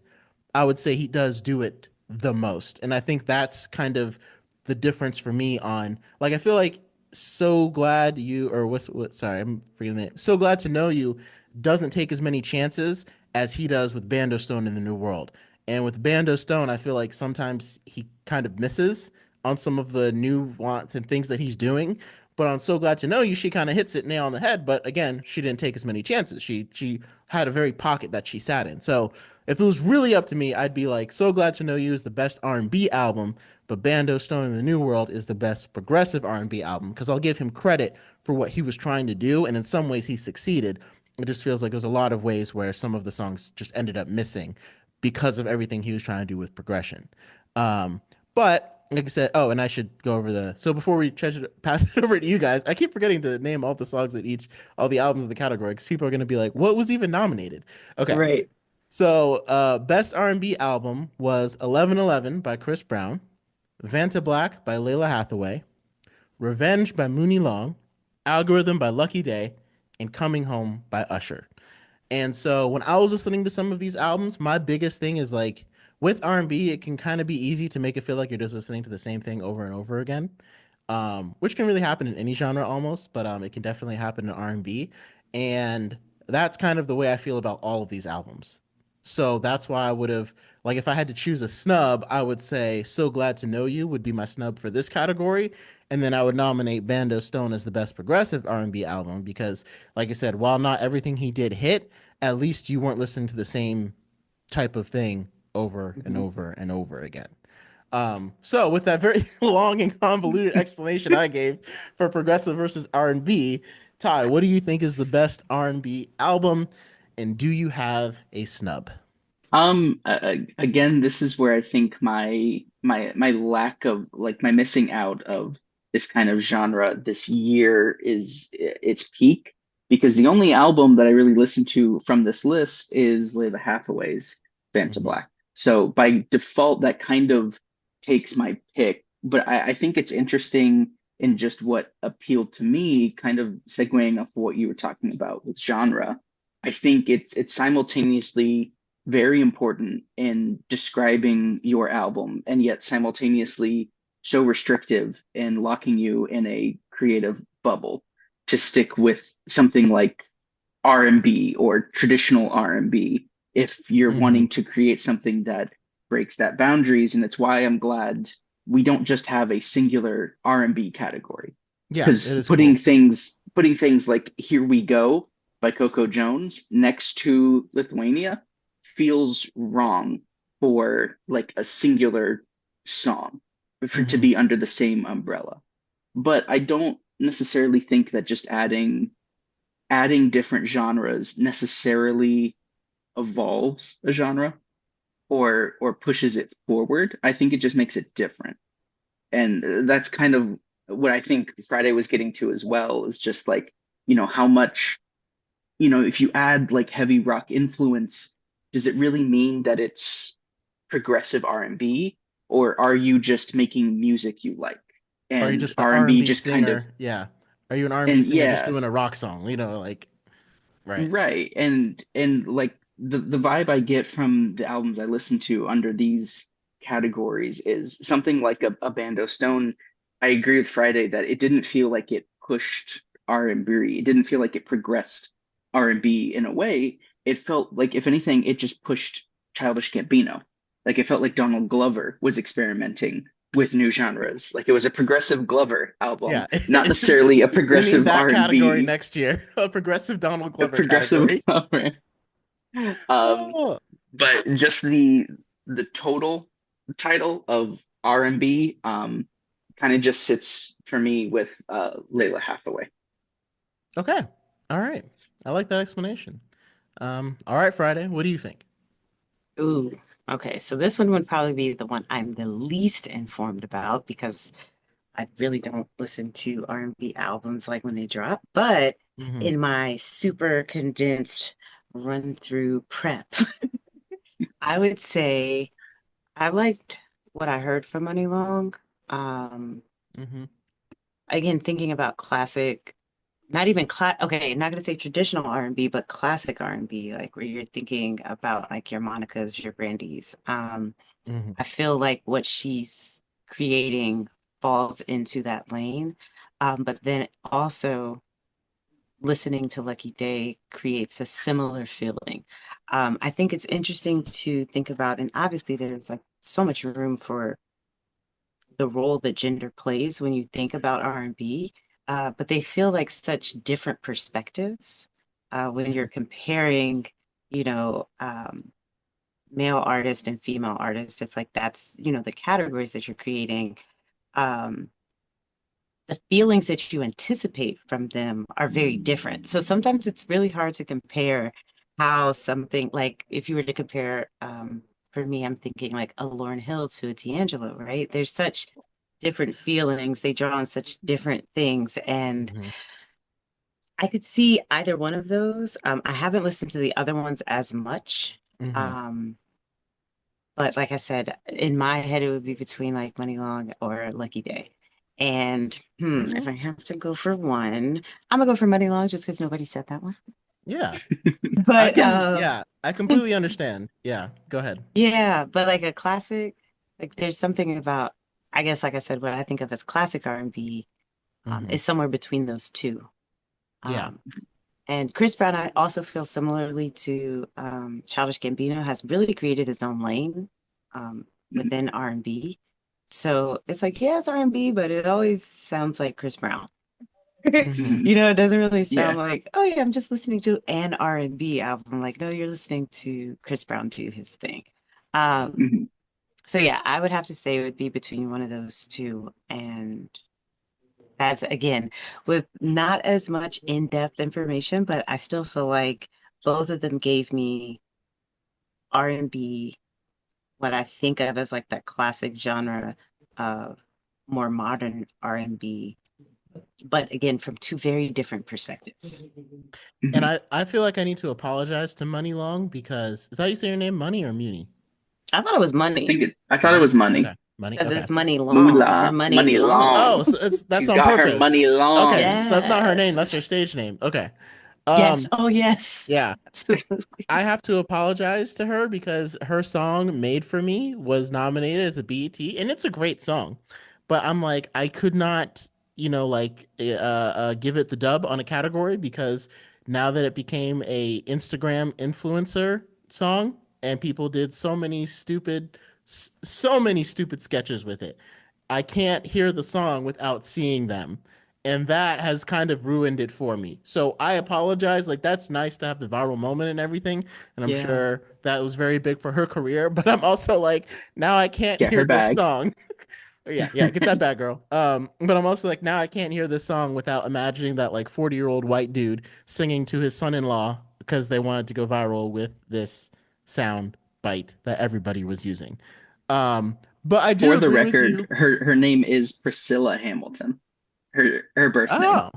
[SPEAKER 1] I would say he does do it the most. And I think that's kind of the difference for me on like I feel like So Glad You or what sorry, I'm forgetting the name. So Glad to Know You doesn't take as many chances as he does with Bando Stone in the New World. And with Bando Stone, I feel like sometimes he kind of misses on some of the new wants and things that he's doing. But on So Glad to Know You, she kind of hits it nail on the head. But again, she didn't take as many chances. She had a very pocket that she sat in. So if it was really up to me, I'd be like, So Glad to Know You is the best R&B album, but Bando Stone in the New World is the best progressive R&B album because I'll give him credit for what he was trying to do, and in some ways he succeeded. It just feels like there's a lot of ways where some of the songs just ended up missing because of everything he was trying to do with progression. Um, but like I said, oh, and I should go over the. So before we pass it over to you guys, I keep forgetting to name all the songs that all the albums in the category because people are going to be like, what was even nominated? Okay.
[SPEAKER 4] Right.
[SPEAKER 1] So, best R&B album was 1111 by Chris Brown, Vanta Black by Lalah Hathaway, Revenge by Muni Long, Algorithm by Lucky Day, and Coming Home by Usher. And so when I was listening to some of these albums, my biggest thing is like with R&B, it can kind of be easy to make it feel like you're just listening to the same thing over and over again, which can really happen in any genre almost, but it can definitely happen in R&B. And that's kind of the way I feel about all of these albums. So that's why I would have, like, if I had to choose a snub, I would say So Glad to Know You would be my snub for this category. And then I would nominate Bando Stone as the best progressive R&B album because, like I said, while not everything he did hit, at least you weren't listening to the same type of thing over and
[SPEAKER 4] Hmm.
[SPEAKER 1] over and over again. So with that very long and convoluted explanation I gave for progressive versus R&B, Ty, what do you think is the best R&B album, and do you have a snub?
[SPEAKER 3] Again, this is where I think my lack of like my missing out of this kind of genre this year is its peak because the only album that I really listened to from this list is Layla Hathaway's Fanta
[SPEAKER 1] Hmm.
[SPEAKER 3] Black. So by default, that kind of takes my pick. But I think it's interesting in just what appealed to me, kind of segueing off what you were talking about with genre. I think it's simultaneously very important in describing your album and yet simultaneously so restrictive in locking you in a creative bubble to stick with something like R&B or traditional R&B if you're
[SPEAKER 1] Hmm.
[SPEAKER 3] wanting to create something that breaks that boundaries. And it's why I'm glad we don't just have a singular R&B category
[SPEAKER 1] Yeah,
[SPEAKER 3] because
[SPEAKER 1] it is cool.
[SPEAKER 3] putting things like Here We Go by Coco Jones next to Lithuania feels wrong for like a singular song for to
[SPEAKER 1] Hmm.
[SPEAKER 3] be under the same umbrella. But I don't necessarily think that just adding different genres necessarily evolves a genre or pushes it forward. I think it just makes it different. And that's kind of what I think Friday was getting to as well, is just like, how much, if you add like heavy rock influence, does it really mean that it's progressive R&B, or are you just making music you like?
[SPEAKER 1] Are you
[SPEAKER 3] And
[SPEAKER 1] just an
[SPEAKER 3] R&B
[SPEAKER 1] R&B
[SPEAKER 3] just kind of,
[SPEAKER 1] singer? Yeah. Are you an R&B
[SPEAKER 3] and
[SPEAKER 1] singer just
[SPEAKER 3] yeah,
[SPEAKER 1] doing a rock song? Like, right.
[SPEAKER 3] right. And like the vibe I get from the albums I listen to under these categories is something like a Bando Stone. I agree with Friday that it didn't feel like it pushed R&B. It didn't feel like it progressed R&B in a way. It felt like, if anything, it just pushed Childish Gambino. Like it felt like Donald Glover was experimenting with new genres. Like it was a progressive Glover album,
[SPEAKER 1] Yeah.
[SPEAKER 3] not necessarily a
[SPEAKER 1] We need
[SPEAKER 3] progressive
[SPEAKER 1] that category
[SPEAKER 3] R&B,
[SPEAKER 1] next year. A progressive Donald
[SPEAKER 3] a
[SPEAKER 1] Glover
[SPEAKER 3] progressive
[SPEAKER 1] category.
[SPEAKER 3] Glover. Um,
[SPEAKER 1] Oh,
[SPEAKER 3] but just the total title of R&B kind of just sits for me with Lalah Hathaway.
[SPEAKER 1] okay. All right. I like that explanation. All right, Friday. What do you think?
[SPEAKER 4] Ooh, okay. So this one would probably be the one I'm the least informed about because I really don't listen to R&B albums like when they drop. But
[SPEAKER 1] Hmm.
[SPEAKER 4] in my super condensed run through prep, I would say I liked what I heard from Money Long. Um,
[SPEAKER 1] Hmm.
[SPEAKER 4] again, thinking about classic, not even okay, not gonna say traditional R&B, but classic R&B, like where you're thinking about like your Monica's, your Brandy's.
[SPEAKER 1] Hmm.
[SPEAKER 4] I feel like what she's creating falls into that lane. But then also listening to Lucky Day creates a similar feeling. I think it's interesting to think about, and obviously there's like so much room for the role that gender plays when you think about R&B, but they feel like such different perspectives when you're comparing, you know, male artist and female artist, if like that's, the categories that you're creating, um, the feelings that you anticipate from them are very different. So sometimes it's really hard to compare how something like if you were to compare, for me, I'm thinking like a Lauryn Hill to a D'Angelo, right? There's such different feelings. They draw on such different things. And
[SPEAKER 1] Hmm.
[SPEAKER 4] I could see either one of those. I haven't listened to the other ones as much.
[SPEAKER 1] Hmm.
[SPEAKER 4] Um, but like I said, in my head, it would be between like Money Long or Lucky Day. And if I have to go for one, I'm gonna go for Money Long just because nobody said that one.
[SPEAKER 1] Yeah. I
[SPEAKER 4] But
[SPEAKER 1] can, yeah, I completely understand. Yeah. Go ahead.
[SPEAKER 4] yeah, but like a classic, like there's something about, I guess, like I said, what I think of as classic R&B
[SPEAKER 1] Hmm.
[SPEAKER 4] is somewhere between those two.
[SPEAKER 1] Yeah.
[SPEAKER 4] Um, and Chris Brown, I also feel similarly to Childish Gambino, has really created his own lane within R&B. So it's like, yeah, it's R&B, but it always sounds like Chris Brown.
[SPEAKER 1] Hmm.
[SPEAKER 4] It doesn't really
[SPEAKER 3] Yeah.
[SPEAKER 4] sound like, oh yeah, I'm just listening to an R&B album. Like, no, you're listening to Chris Brown do his thing. Um,
[SPEAKER 3] Mhm.
[SPEAKER 4] so yeah, I would have to say it would be between one of those two. And that's again with not as much in-depth information, but I still feel like both of them gave me R&B, what I think of as like that classic genre of more modern R&B, but again, from two very different perspectives.
[SPEAKER 1] And
[SPEAKER 3] Mhm.
[SPEAKER 1] I feel like I need to apologize to Money Long because is that how you say your name, Money or Muni?
[SPEAKER 4] I thought it was money
[SPEAKER 3] I thought it
[SPEAKER 1] Money?
[SPEAKER 3] was money.
[SPEAKER 1] Okay. Money.
[SPEAKER 4] because
[SPEAKER 1] Okay.
[SPEAKER 4] it's money long or
[SPEAKER 3] Moolah,
[SPEAKER 4] money
[SPEAKER 3] money
[SPEAKER 4] long.
[SPEAKER 1] Oh,
[SPEAKER 3] long.
[SPEAKER 1] so that's
[SPEAKER 3] She's
[SPEAKER 1] on
[SPEAKER 3] got her money
[SPEAKER 1] purpose. Okay.
[SPEAKER 3] long.
[SPEAKER 1] So that's not her name, that's her
[SPEAKER 4] Yes.
[SPEAKER 1] stage name. Okay.
[SPEAKER 4] Yes.
[SPEAKER 1] Um,
[SPEAKER 4] Oh, yes.
[SPEAKER 1] yeah.
[SPEAKER 4] Absolutely.
[SPEAKER 1] I have to apologize to her because her song Made for Me was nominated as a BET and it's a great song. But I'm like I could not, give it the dub on a category because now that it became a Instagram influencer song and people did so many stupid sketches with it. I can't hear the song without seeing them. And that has kind of ruined it for me. So I apologize. Like, that's nice to have the viral moment and everything. And I'm
[SPEAKER 4] Yeah.
[SPEAKER 1] sure that was very big for her career. But I'm also like, now I can't
[SPEAKER 3] Get
[SPEAKER 1] hear
[SPEAKER 3] her
[SPEAKER 1] this
[SPEAKER 3] bag.
[SPEAKER 1] song. Yeah, yeah, get that back, girl. But I'm also like, now I can't hear this song without imagining that like 40-year-old white dude singing to his son-in-law because they wanted to go viral with this sound bite that everybody was using. But I do
[SPEAKER 3] For the
[SPEAKER 1] agree with
[SPEAKER 3] record,
[SPEAKER 1] you.
[SPEAKER 3] her name is Priscilla Hamilton. Her birth name.
[SPEAKER 1] Oh,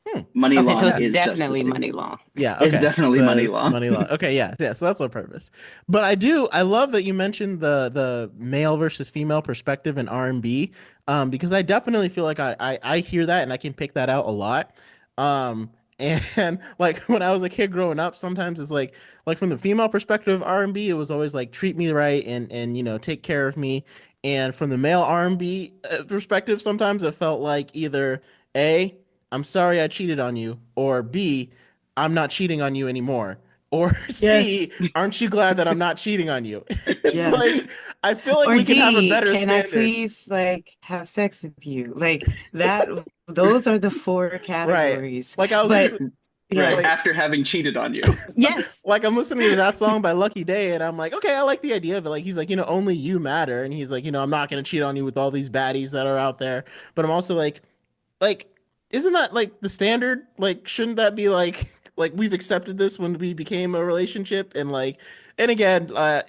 [SPEAKER 1] hmm.
[SPEAKER 3] Money
[SPEAKER 4] Okay, so
[SPEAKER 3] long
[SPEAKER 1] Okay.
[SPEAKER 4] it's
[SPEAKER 3] is just the
[SPEAKER 4] definitely money
[SPEAKER 3] statement.
[SPEAKER 4] long.
[SPEAKER 1] Yeah,
[SPEAKER 3] It's
[SPEAKER 1] okay.
[SPEAKER 3] definitely
[SPEAKER 1] So
[SPEAKER 3] money
[SPEAKER 1] it's
[SPEAKER 3] long.
[SPEAKER 1] money law. Okay, yeah, yeah. So that's on purpose. But I love that you mentioned the male versus female perspective in R&B, because I definitely feel like I hear that and I can pick that out a lot. And like when I was a kid growing up, sometimes it's like from the female perspective of R&B, it was always like treat me right and take care of me. And from the male R&B perspective, sometimes it felt like either A, I'm sorry I cheated on you, or B, I'm not cheating on you anymore. Or
[SPEAKER 4] Yes.
[SPEAKER 1] C, aren't you glad that I'm not cheating on you? It's
[SPEAKER 4] Yes.
[SPEAKER 1] like I feel like
[SPEAKER 4] Or
[SPEAKER 1] we can have a
[SPEAKER 4] D,
[SPEAKER 1] better
[SPEAKER 4] can I
[SPEAKER 1] standard.
[SPEAKER 4] please like have sex with you? Like that, those are the four
[SPEAKER 1] Right.
[SPEAKER 4] categories.
[SPEAKER 1] Like I was
[SPEAKER 4] But
[SPEAKER 1] listening
[SPEAKER 3] Right.
[SPEAKER 4] yeah,
[SPEAKER 1] like
[SPEAKER 3] After having cheated on you.
[SPEAKER 4] yes.
[SPEAKER 1] like I'm listening to that song by Lucky Day and I'm like, okay, I like the idea of it. Like he's like, only you matter. And he's like, I'm not gonna cheat on you with all these baddies that are out there. But I'm also like, isn't that like the standard? Like, shouldn't that be like we've accepted this when we became a relationship? And again, I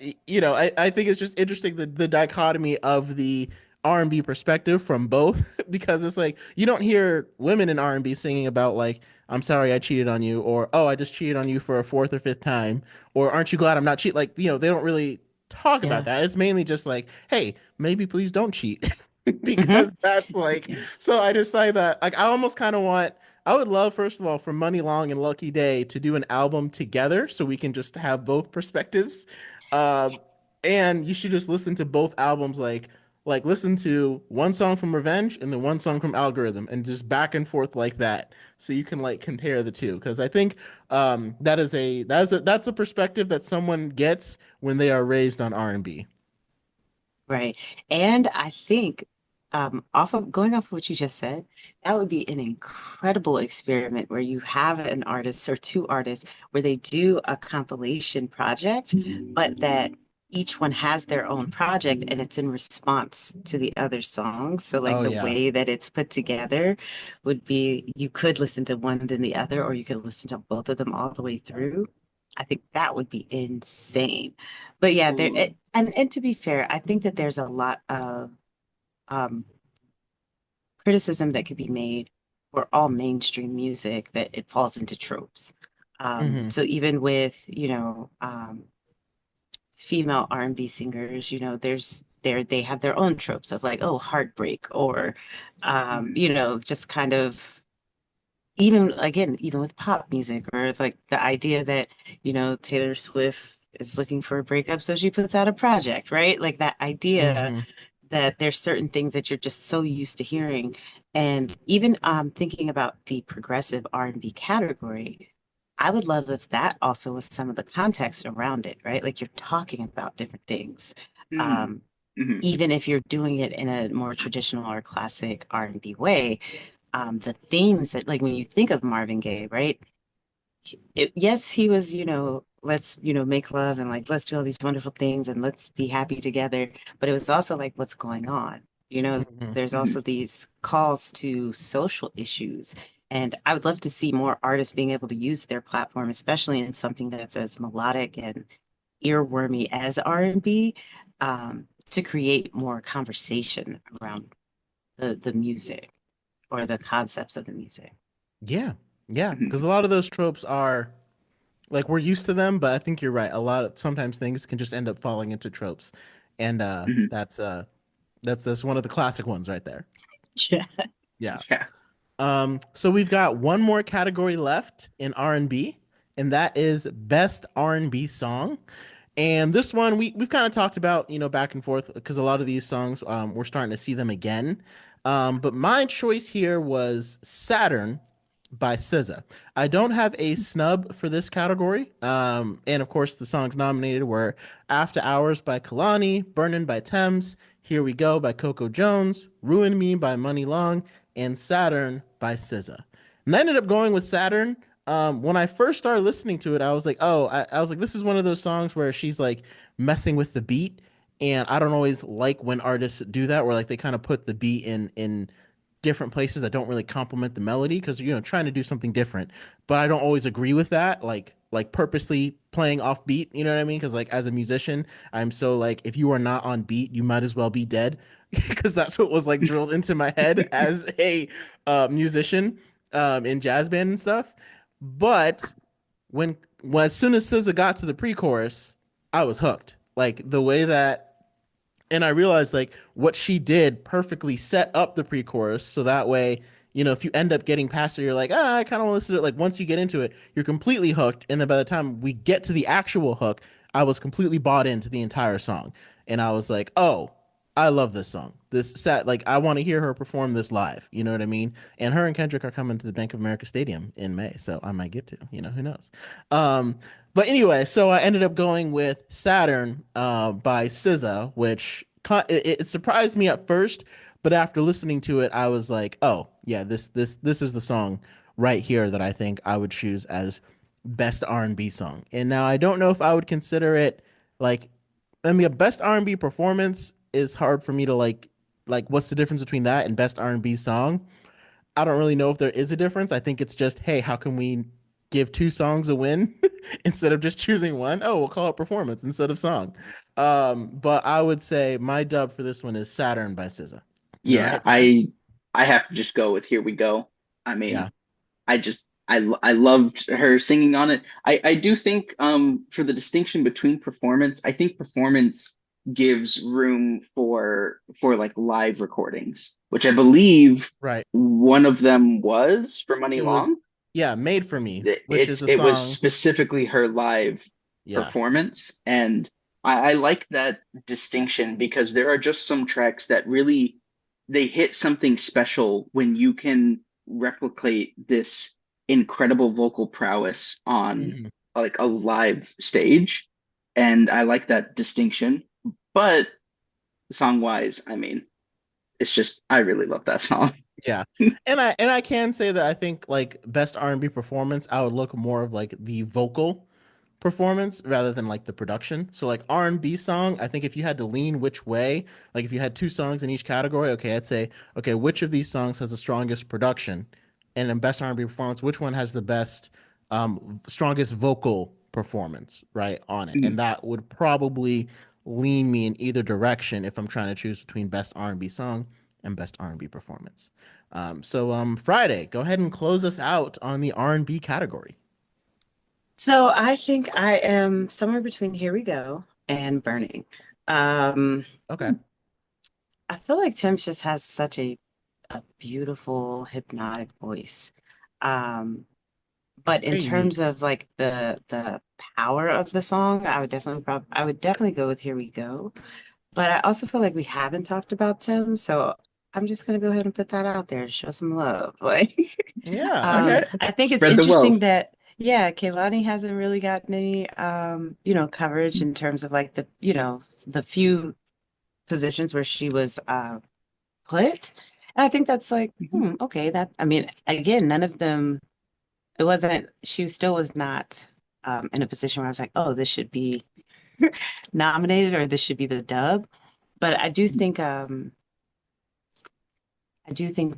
[SPEAKER 1] think it's just interesting the dichotomy of the R&B perspective from both because it's like you don't hear women in R&B singing about like I'm sorry I cheated on you or oh I just cheated on you for a fourth or fifth time or aren't you glad I'm not cheating? Like, they don't really talk about
[SPEAKER 4] Yeah.
[SPEAKER 1] that. It's mainly just like, hey, maybe please don't cheat.
[SPEAKER 4] Hmm.
[SPEAKER 1] Because that's like
[SPEAKER 4] Yes.
[SPEAKER 1] so I decided that like I almost kind of want I would love first of all for Money Long and Lucky Day to do an album together so we can just have both perspectives. Uh, and you should just listen to both albums like listen to one song from Revenge and then one song from Algorithm and just back and forth like that so you can like compare the two because I think that's a perspective that someone gets when they are raised on R&B.
[SPEAKER 4] Right. And I think off of going off of what you just said, that would be an incredible experiment where you have an artist or two artists where they do a compilation project, but that each one has their own project and it's in response to the other songs. So like
[SPEAKER 1] Oh
[SPEAKER 4] the
[SPEAKER 1] yeah.
[SPEAKER 4] way that it's put together would be you could listen to one then the other, or you could listen to both of them all the way through. I think that would be insane. But yeah,
[SPEAKER 3] Ooh.
[SPEAKER 4] and to be fair, I think that there's a lot of um, criticism that could be made for all mainstream music that it falls into tropes.
[SPEAKER 1] Hmm.
[SPEAKER 4] So even with, female R&B singers, they have their own tropes of like, oh, heartbreak or
[SPEAKER 3] Mhm.
[SPEAKER 4] just kind of even again, even with pop music or like the idea that, Taylor Swift is looking for a breakup, so she puts out a project, right? Like that idea
[SPEAKER 1] Hmm.
[SPEAKER 4] that there's certain things that you're just so used to hearing. And even thinking about the progressive R&B category, I would love if that also was some of the context around it, right? Like you're talking about different things.
[SPEAKER 3] Mm.
[SPEAKER 4] Um,
[SPEAKER 3] Mhm.
[SPEAKER 4] Even if you're doing it in a more traditional or classic R&B way, the themes that like when you think of Marvin Gaye, right? Yes, he was, let's, make love and like let's do all these wonderful things and let's be happy together. But it was also like what's going on.
[SPEAKER 1] Hmm.
[SPEAKER 4] There's also
[SPEAKER 3] Mhm.
[SPEAKER 4] these calls to social issues. And I would love to see more artists being able to use their platform, especially in something that's as melodic and earwormy as R&B, to create more conversation around the music or the concepts of the music.
[SPEAKER 1] Yeah. Yeah. Because
[SPEAKER 3] Mhm.
[SPEAKER 1] a lot of those tropes are like we're used to them, but I think you're right. A lot of sometimes things can just end up falling into tropes. And
[SPEAKER 3] Mhm.
[SPEAKER 1] that's one of the classic ones right there.
[SPEAKER 4] Yeah.
[SPEAKER 1] Yeah.
[SPEAKER 3] Yeah.
[SPEAKER 1] So we've got one more category left in R&B, and that is best R&B song. And this one we've kind of talked about, back and forth because a lot of these songs we're starting to see them again. But my choice here was Saturn by SZA. I don't have a snub for this category. And of course the songs nominated were After Hours by Kehlani, Burnin' by Tems, Here We Go by Coco Jones, Ruin Me by Money Long, and Saturn by SZA. And I ended up going with Saturn. When I first started listening to it, I was like, oh, I was like, this is one of those songs where she's like messing with the beat. And I don't always like when artists do that, where like they kind of put the beat in different places that don't really complement the melody because trying to do something different. But I don't always agree with that. Like purposely playing off beat, you know what I mean? Because like as a musician, I'm so like if you are not on beat, you might as well be dead because that's what was like drilled into my head as a musician in jazz band and stuff. But as soon as SZA got to the pre-chorus, I was hooked. Like the way that and I realized like what she did perfectly set up the pre-chorus so that way, if you end up getting past it, you're like, I kind of want to listen to it. Like once you get into it, you're completely hooked. And then by the time we get to the actual hook, I was completely bought into the entire song. And I was like, oh, I love this song. This set, like, I want to hear her perform this live. You know what I mean? And her and Kendrick are coming to the Bank of America Stadium in May, so I might get to. You know, who knows? Um, but anyway, so I ended up going with Saturn by SZA, which it surprised me at first, but after listening to it, I was like, oh yeah, this is the song right here that I think I would choose as best R&B song. And now I don't know if I would consider it like, I mean, a best R&B performance is hard for me to like what's the difference between that and best R&B song? I don't really know if there is a difference. I think it's just, hey, how can we give two songs a win instead of just choosing one? Oh, we'll call it performance instead of song. But I would say my dub for this one is Saturn by SZA. All
[SPEAKER 3] Yeah,
[SPEAKER 1] right, Ty.
[SPEAKER 3] I have to just go with Here We Go. I
[SPEAKER 1] Yeah.
[SPEAKER 3] mean, I loved her singing on it. I do think for the distinction between performance, I think performance gives room for like live recordings, which I believe
[SPEAKER 1] Right.
[SPEAKER 3] one of them was for Money
[SPEAKER 1] It was,
[SPEAKER 3] Long.
[SPEAKER 1] yeah, Made for Me, which is a
[SPEAKER 3] It was
[SPEAKER 1] song.
[SPEAKER 3] specifically her live
[SPEAKER 1] Yeah.
[SPEAKER 3] performance, and I like that distinction because there are just some tracks that really they hit something special when you can replicate this incredible vocal prowess on
[SPEAKER 1] Mhm.
[SPEAKER 3] like a live stage, and I like that distinction. But song wise, I mean, it's just I really love that song.
[SPEAKER 1] Yeah. And I can say that I think like best R&B performance, I would look more of like the vocal performance rather than like the production. So like R&B song, I think if you had to lean which way, like if you had two songs in each category, okay, I'd say, okay, which of these songs has the strongest production? And in best R&B performance, which one has the best strongest vocal performance, right, on it? And that would probably lean me in either direction if I'm trying to choose between best R&B song and best R&B performance. Friday, go ahead and close us out on the R&B category.
[SPEAKER 4] So I think I am somewhere between Here We Go and Burning. Um,
[SPEAKER 1] Okay.
[SPEAKER 4] I feel like Tim just has such a beautiful, hypnotic voice. Um,
[SPEAKER 1] It's
[SPEAKER 4] but in
[SPEAKER 1] very unique.
[SPEAKER 4] terms of like the power of the song, I would definitely go with Here We Go. But I also feel like we haven't talked about Tim, so I'm just gonna go ahead and put that out there, show some love. Like,
[SPEAKER 1] Yeah, okay.
[SPEAKER 4] I think it's
[SPEAKER 3] Spread the wealth.
[SPEAKER 4] interesting that yeah, Kehlani hasn't really gotten any coverage in terms of like the few positions where she was put. And I think that's like, okay, that I mean, again, none of them it wasn't she still was not in a position where I was like, oh, this should be nominated or this should be the dub. But I do think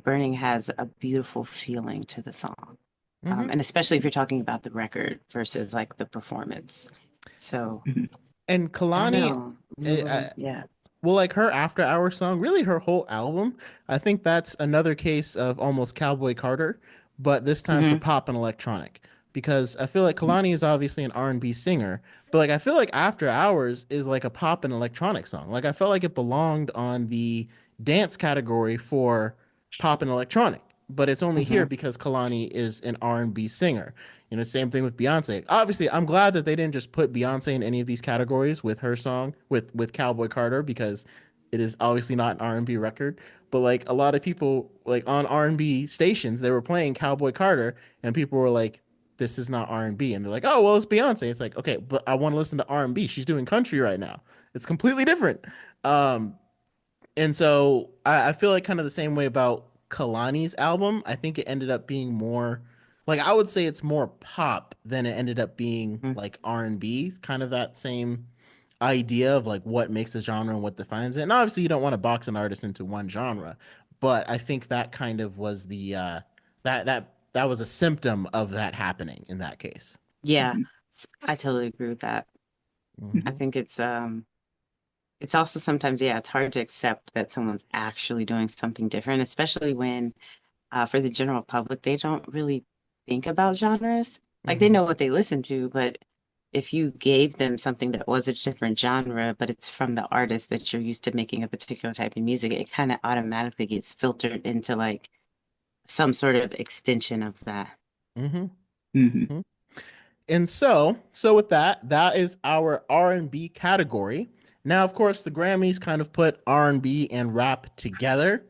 [SPEAKER 4] Burning has a beautiful feeling to the song.
[SPEAKER 1] Hmm.
[SPEAKER 4] And especially if you're talking about the record versus like the performance. So
[SPEAKER 1] And
[SPEAKER 4] I don't
[SPEAKER 1] Kalani,
[SPEAKER 4] know.
[SPEAKER 1] uh,
[SPEAKER 4] Yeah.
[SPEAKER 1] well, like her After Hours song, really her whole album, I think that's another case of almost Cowboy Carter, but this time for
[SPEAKER 4] Hmm.
[SPEAKER 1] pop and electronic. Because I feel like Kalani is obviously an R&B singer, but like I feel like After Hours is like a pop and electronic song. Like I felt like it belonged on the dance category for pop and electronic, but it's only here
[SPEAKER 4] Hmm.
[SPEAKER 1] because Kalani is an R&B singer. You know, same thing with Beyonce. Obviously, I'm glad that they didn't just put Beyonce in any of these categories with her song with Cowboy Carter because it is obviously not an R&B record. But like a lot of people like on R&B stations, they were playing Cowboy Carter, and people were like, "This is not R&B," and they're like, "Oh well, it's Beyonce." It's like, okay, but I want to listen to R&B. She's doing country right now. It's completely different. Um, and so I feel like kind of the same way about Kalani's album. I think it ended up being more like I would say it's more pop than it ended up being
[SPEAKER 4] Hmm.
[SPEAKER 1] like R&B, kind of that same idea of like what makes a genre and what defines it. And obviously you don't want to box an artist into one genre, but I think that kind of was the that was a symptom of that happening in that case.
[SPEAKER 4] Yeah, I totally agree with that. I
[SPEAKER 1] Hmm.
[SPEAKER 4] think it's also sometimes, yeah, it's hard to accept that someone's actually doing something different, especially when for the general public, they don't really think about genres. Like they
[SPEAKER 1] Hmm.
[SPEAKER 4] know what they listen to, but if you gave them something that was a different genre, but it's from the artist that you're used to making a particular type of music, it kind of automatically gets filtered into like some sort of extension of that.
[SPEAKER 1] Hmm.
[SPEAKER 3] Hmm.
[SPEAKER 1] And so with that, that is our R&B category. Now, of course, the Grammys kind of put R&B and rap together.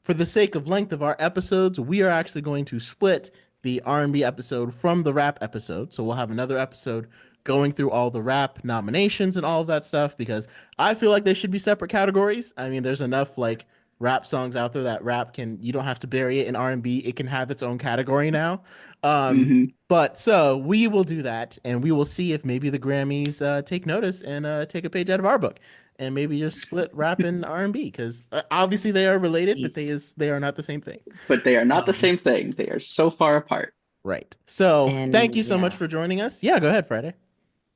[SPEAKER 1] For the sake of length of our episodes, we are actually going to split the R&B episode from the rap episode. So we'll have another episode going through all the rap nominations and all of that stuff because I feel like they should be separate categories. I mean, there's enough like rap songs out there that rap can you don't have to bury it in R&B. It can have its own category now. Um,
[SPEAKER 3] Hmm.
[SPEAKER 1] but so we will do that, and we will see if maybe the Grammys take notice and take a page out of our book, and maybe just split rap and R&B because obviously they are related, but
[SPEAKER 4] Please.
[SPEAKER 1] they are not the same thing.
[SPEAKER 3] But they are not the
[SPEAKER 1] Um,
[SPEAKER 3] same thing. They are so far apart.
[SPEAKER 1] right. So thank
[SPEAKER 4] And
[SPEAKER 1] you so much
[SPEAKER 4] yeah.
[SPEAKER 1] for joining us. Yeah, go ahead, Friday.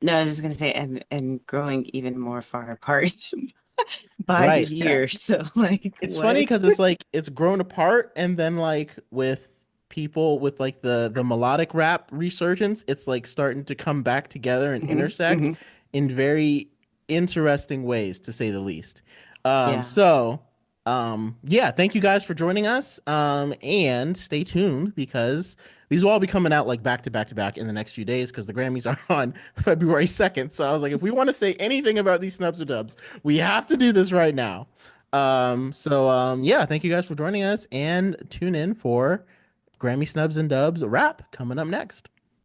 [SPEAKER 4] No, I was just gonna say, and growing even more far apart by the
[SPEAKER 1] Right.
[SPEAKER 3] Yeah.
[SPEAKER 4] year. So like
[SPEAKER 1] It's funny
[SPEAKER 4] what?
[SPEAKER 1] because it's like it's grown apart, and then like with people with like the melodic rap resurgence, it's like starting to come back together and
[SPEAKER 4] Hmm.
[SPEAKER 1] intersect
[SPEAKER 4] Hmm.
[SPEAKER 1] in very interesting ways, to say the least. Um,
[SPEAKER 4] Yeah.
[SPEAKER 1] so yeah, thank you guys for joining us. And stay tuned because these will all be coming out like back to back to back in the next few days because the Grammys are on February 2nd. So I was like, if we want to say anything about these snubs or dubs, we have to do this right now. Yeah, thank you guys for joining us and tune in for Grammy Snubs and Dubs rap coming up next.